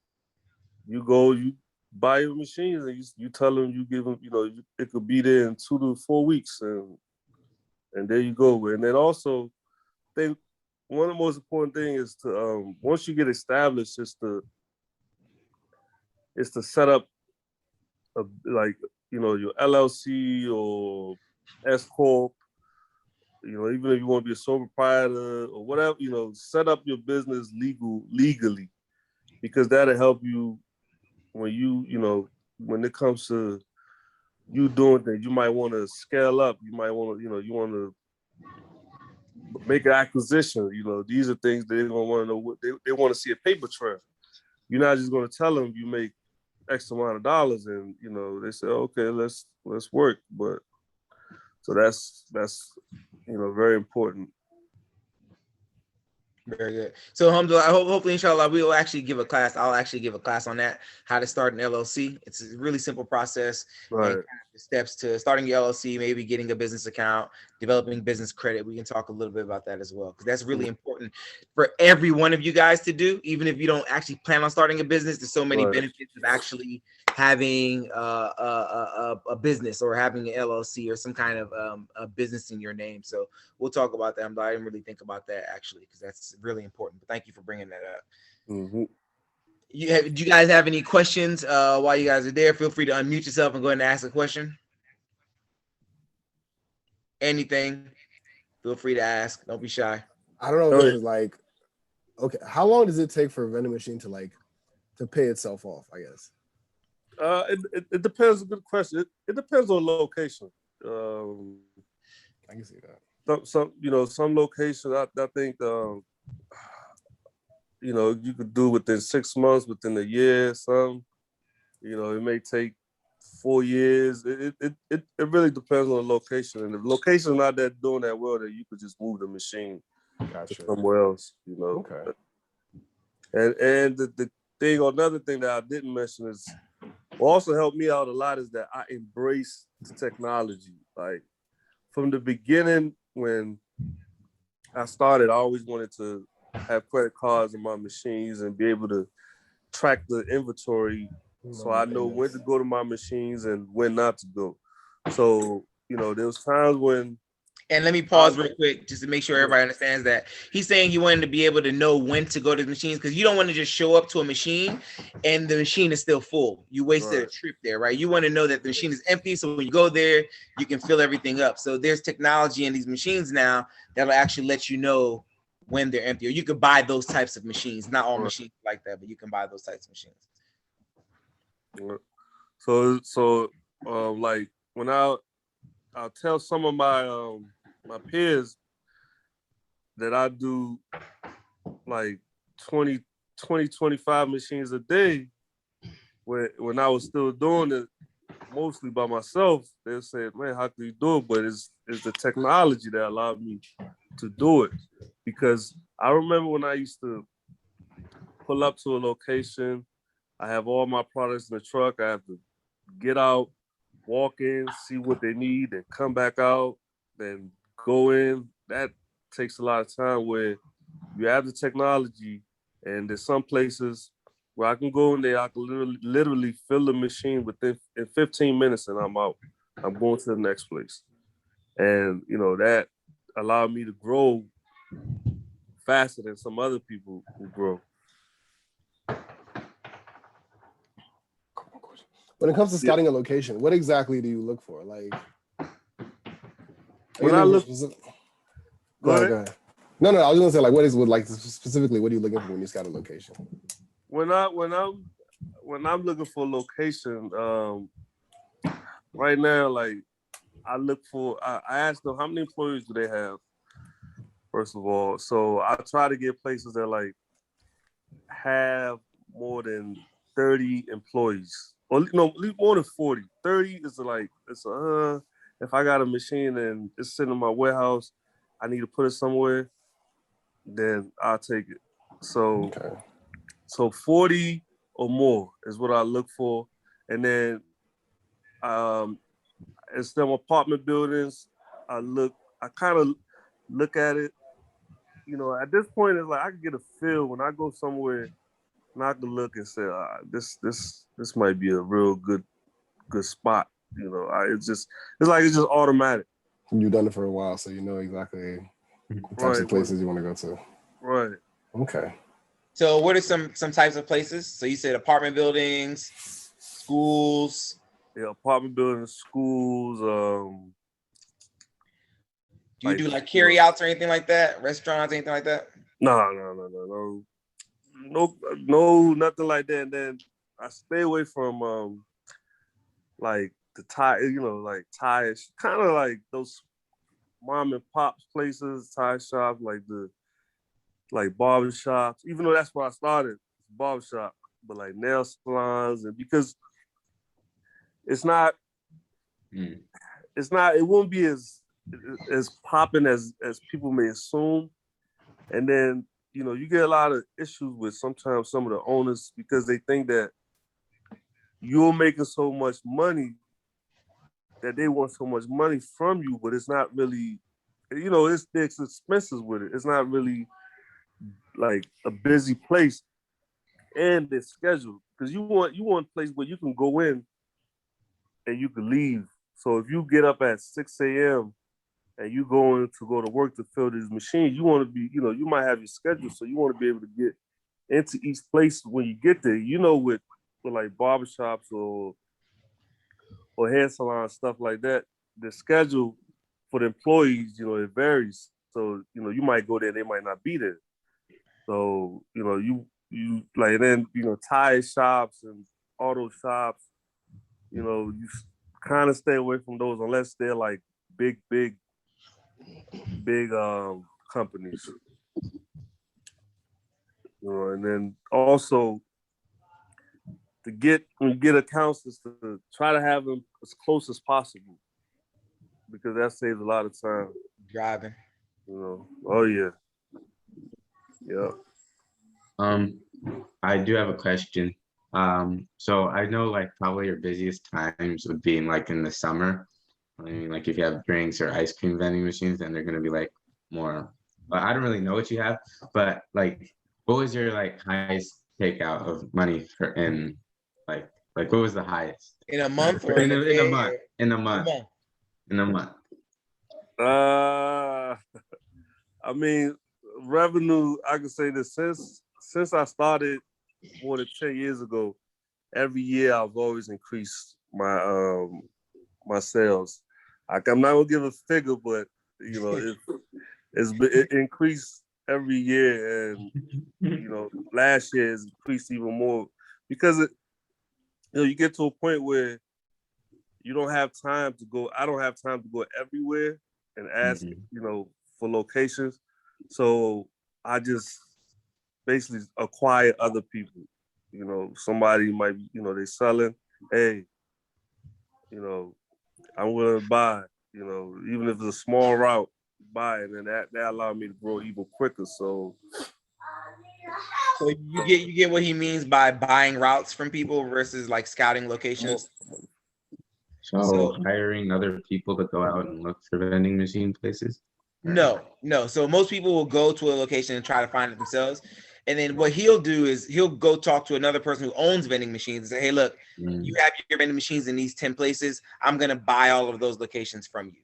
you go, you buy your machines, and you tell them, you give them, it could be there in 2 to 4 weeks, and there you go. And then also, one of the most important things is to once you get established, is to set up your LLC or S corp. Even if you want to be a sole proprietor or whatever, set up your business legally, because that'll help you when when it comes to you doing things. You might want to scale up. You might want to, you want to make an acquisition. These are things they're gonna want to know. What they want to see a paper trail. You're not just gonna tell them you make X amount of dollars and they say, okay, let's work. But so that's very important. Very good. So Hamzat, hopefully, inshallah, we will actually give a class. I'll actually give a class on that, how to start an LLC. It's a really simple process. Right. And kind of the steps to starting your LLC, maybe getting a business account, developing business credit. We can talk a little bit about that as well, because that's really important for every one of you guys to do. Even if you don't actually plan on starting a business, there's so many benefits of actually having a business or having an LLC or some kind of a business in your name. So we'll talk about that. I didn't really think about that actually, because that's really important. But thank you for bringing that up. Mm-hmm. Do you guys have any questions while you guys are there? Feel free to unmute yourself and go ahead and ask a question. Anything, feel free to ask. Don't be shy. I don't know if this is like, okay, how long does it take for a vending machine to pay itself off, I guess? It depends. A good question. It depends on location. I can see that. Some locations, I think, you could do within 6 months, within a year. Some, it may take 4 years. It really depends on the location. And if the location is not doing that well, then you could just move the machine. Gotcha. somewhere else, Okay. And the thing, another thing that I didn't mention is what also helped me out a lot is that I embrace technology. Like from the beginning, when I started, I always wanted to have credit cards in my machines and be able to track the inventory so I know when to go to my machines and when not to go. So, there was times when. And let me pause real quick just to make sure everybody understands that he's saying he wanted to be able to know when to go to the machines, because you don't want to just show up to a machine and the machine is still full. You wasted a trip there, right? You want to know that the machine is empty, so when you go there, you can fill everything up. So there's technology in these machines now that'll actually let you know when they're empty, or you could buy those types of machines. Not all machines like that, but you can buy those types of machines. So like when I'll tell some of my my peers that I do like 20, 25 machines a day. When I was still doing it mostly by myself, they said, man, how can you do it? But it's the technology that allowed me to do it. Because I remember when I used to pull up to a location, I have all my products in the truck. I have to get out, walk in, see what they need, and come back out, then go in. That takes a lot of time where you have the technology, and there's some places where I can go in there, I can literally fill the machine in 15 minutes and I'm out. I'm going to the next place. And, that allowed me to grow faster than some other people who grow. When it comes to scouting a location, what exactly do you look for? Like, when I look, go ahead. No, I was gonna say, like, specifically, what are you looking for when you scout a location? When I'm looking for a location, right now, like I ask them how many employees do they have, first of all. So I try to get places that like have more than 30 employees. Or no, more than 40. 30 is like, if I got a machine and it's sitting in my warehouse, I need to put it somewhere, then I'll take it. So 40 or more is what I look for. And then instead of apartment buildings, I kind of look at it. At this point, it's like I can get a feel when I go somewhere and I can look and say, this might be a real good spot. It's automatic. You've done it for a while, so you know exactly the types of places you want to go to. Right. Okay. So what are some types of places? So you said apartment buildings, schools. Yeah, apartment buildings, schools. Do you do like carry outs or anything like that? Restaurants, anything like that? No, nothing like that. And then I stay away from like the tire, like tires, kind of like those mom and pop places, tire shops, like barber shops. Even though that's where I started, barber shop, but like nail salons, and because it won't be as popping as people may assume. And then, you get a lot of issues with sometimes some of the owners because they think that you're making so much money that they want so much money from you, but it's not really, there's expenses with it. It's not really like a busy place, and it's scheduled because you want a place where you can go in and you can leave. So if you get up at 6 a.m. and you go to work to fill these machines, you want to be, you might have your schedule, so you want to be able to get into each place when you get there. With like barbershops or hair salons, stuff like that, the schedule for the employees, it varies. So, you might go there, they might not be there. So, you like then, tire shops and auto shops, you kind of stay away from those unless they're like big companies. And then also when you get accounts is to try to have them as close as possible because that saves a lot of time. Driving. Oh yeah. Yeah. I do have a question. So I know like probably your busiest times would be in like in the summer. I mean, like if you have drinks or ice cream vending machines, then they're gonna be like more. I don't really know what you have, but like, what was your like highest takeout of money for in like what was the highest In a month or in a in a day? month in a month month? in a month? I mean, revenue. I can say this since I started more than 10 years ago. Every year I've always increased my sales. I'm not gonna give a figure, but you know it increased every year, and you know last year has increased even more because you get to a point where you don't have time to go. I don't have time to go everywhere and ask for locations, so I just basically acquire other people. Somebody might they selling. Hey, I'm willing to buy. Even if it's a small route, buy it, and that allowed me to grow even quicker. So you get what he means by buying routes from people versus like scouting locations. So hiring other people to go out and look for vending machine places? No. So most people will go to a location and try to find it themselves. And then what he'll do is he'll go talk to another person who owns vending machines and say, hey, look, you have your vending machines in these 10 places. I'm going to buy all of those locations from you.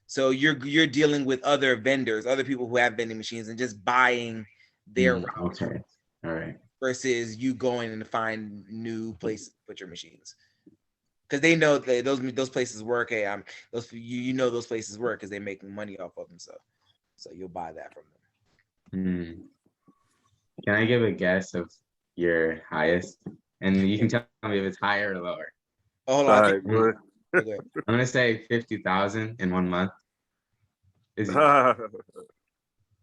So you're dealing with other vendors, other people who have vending machines and just buying their routes. Okay. All right. Versus you going and find new places to put your machines. Because they know that those places work. Hey, you know those places work because they're making money off of them. So you'll buy that from them. Can I give a guess of your highest? And you can tell me if it's higher or lower. Oh, hold on. I'm gonna say 50,000 in 1 month. Is it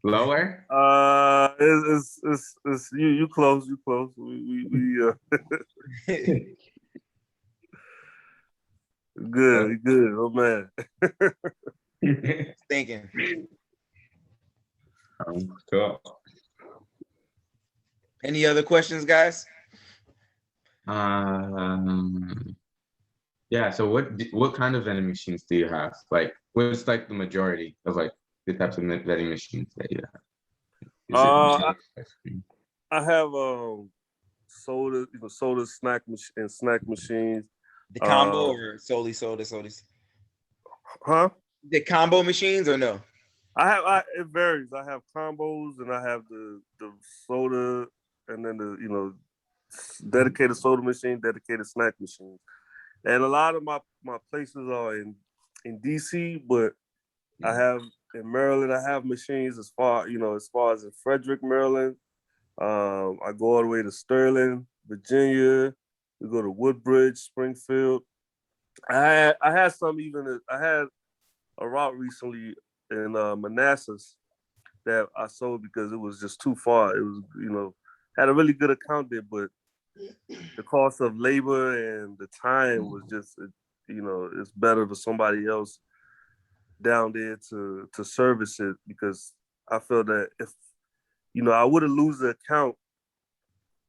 lower? It's you close. You close. Good, oh man. Thinking. Cool. Any other questions, guys? Yeah. So what kind of vending machines do you have? Like, what's like the majority of like the types of vending machines that you have? I have soda, soda snack machines. The combo or solely sodas? Huh? The combo machines or no? It varies. I have combos and I have the soda and then the dedicated soda machine, dedicated snack machines. And a lot of my places are in DC, but I have in Maryland, I have machines as far as in Frederick, Maryland. I go all the way to Sterling, Virginia. We go to Woodbridge, Springfield. I had a route recently in Manassas that I sold because it was just too far. It was, had a really good account there, but the cost of labor and the time was just, it's better for somebody else down there to service it because I feel that if, I would have lose the account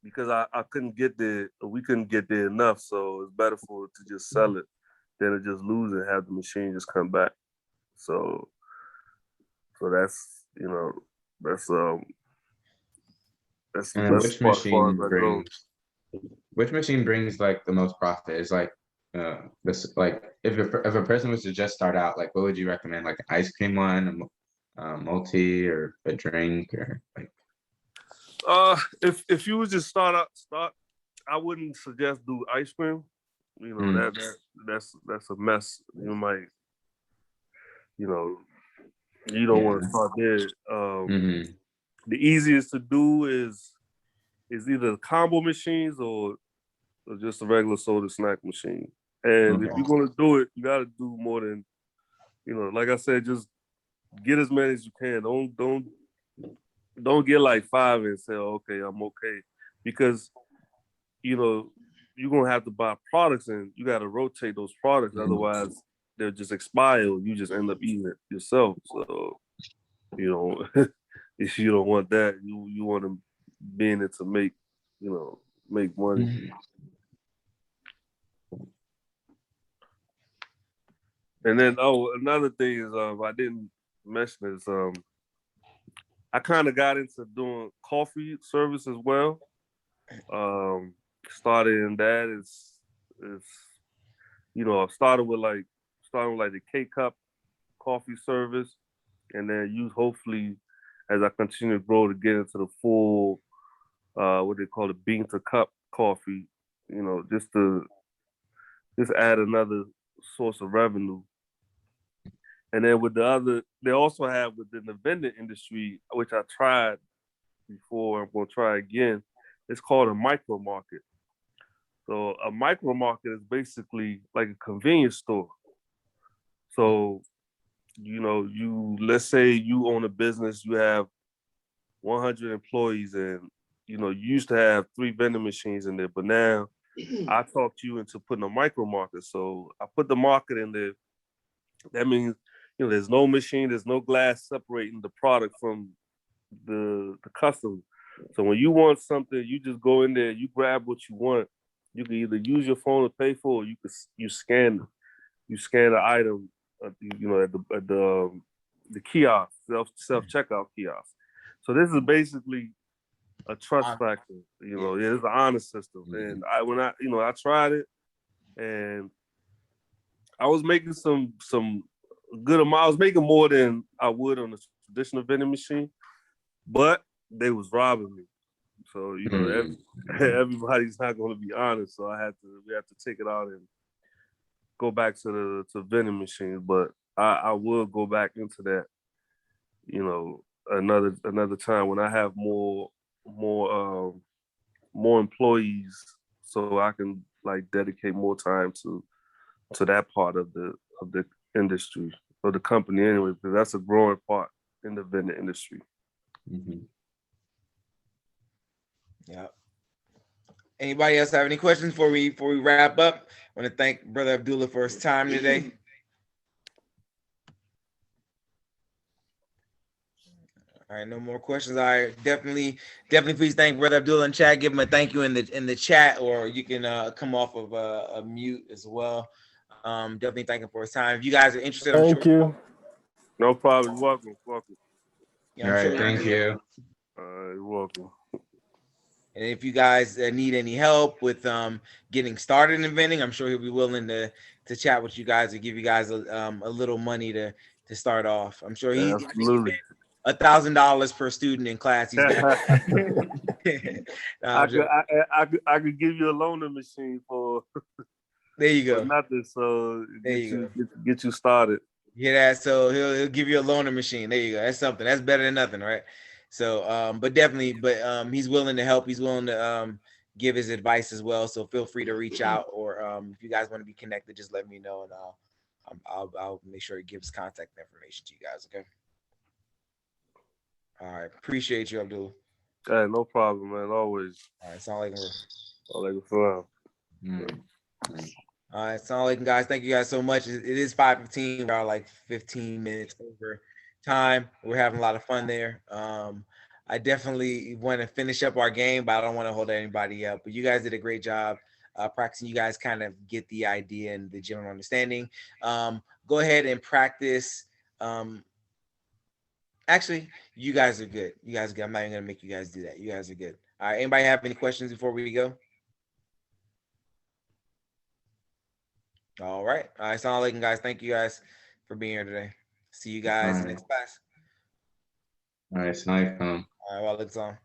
because I couldn't get there, we couldn't get there enough. So it's better for it to just sell it than to just lose it and have the machine just come back. So that's that's the best part as far as I go. Which machine brings like the most profit? Is like this like if a person was to just start out, like what would you recommend? Like an ice cream one, a multi, or a drink, or like? If you would just start, I wouldn't suggest do ice cream. That's a mess. You might, you don't want to start there. The easiest to do is either the combo machines or just a regular soda snack machine. And if you're gonna do it, you gotta do more than, like I said, just get as many as you can. Don't get like 5 and say, okay, I'm okay. Because, you're gonna have to buy products and you gotta rotate those products. Otherwise they'll just expire. You just end up eating it yourself. So, if you don't want that, you want to be in it to make, make money. And then, another thing is, I didn't mention is, I kind of got into doing coffee service as well. Started in that is I started with the K cup coffee service, and then hopefully as I continue to grow to get into the full what they call the bean to cup coffee, just to add another source of revenue. And then they also have within the vending industry, which I tried before, I'm gonna try again. It's called a micro market. So a micro market is basically like a convenience store. So, let's say you own a business, you have 100 employees, and you used to have 3 vending machines in there, but now I talked you into putting a micro market. So I put the market in there. That means there's no machine, there's no glass separating the product from the customer. So when you want something, you just go in there, you grab what you want. You can either use your phone to pay for, or you scan the item, at the kiosk, self checkout kiosk. So this is basically a trust factor. It's an honor system. And I tried it, and I was making some good amount. I was making more than I would on a traditional vending machine, but they was robbing me. So everybody's not going to be honest. So we had to take it out and go back to vending machines. But I will go back into that, another time when I have more employees, so I can dedicate more time to that part of the industry or the company anyway, because that's a growing part in the vending industry. Yeah. Anybody else have any questions before we wrap up? I want to thank Brother Abdullah for his time today. All right, no more questions. All right, definitely please thank Brother Abdullah in chat. Give him a thank you in the chat, or you can come off of a mute as well. Definitely thank him for his time. If you guys are interested, Thank you. No problem. Welcome. Yeah, All right, thank you. You're welcome. And if you guys need any help with getting started in vending, I'm sure he'll be willing to chat with you guys or give you guys a little money to start off. I'm sure he's absolutely $1,000 per student in class. He's got. I could give you a loaner machine for. There you go. For nothing, so get you started. Yeah, that. So he'll give you a loaner machine. There you go. That's something. That's better than nothing, right? So, but he's willing to help. He's willing to give his advice as well. So feel free to reach out, or if you guys want to be connected, just let me know, and I'll make sure he gives contact information to you guys. Okay. All right. Appreciate you, Abdul. Hey, no problem, man. Always. All right. Assalamu alaikum. All right, assalamu alaikum, guys. Thank you guys so much. It is 5:15. We're like 15 minutes over time. We're having a lot of fun there. I definitely want to finish up our game, but I don't want to hold anybody up. But you guys did a great job practicing. You guys kind of get the idea and the general understanding. Go ahead and practice. Actually, you guys are good. You guys are good. I'm not even gonna make you guys do that. You guys are good. All right. Anybody have any questions before we go? All right. All right. Assalamu alaikum, guys. Thank you guys for being here today. See you guys next class. All right. Assalamu alaikum. All right. Wa alaikum salam.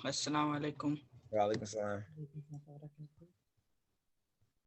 Assalamu alaikum. Wa alaikum salam.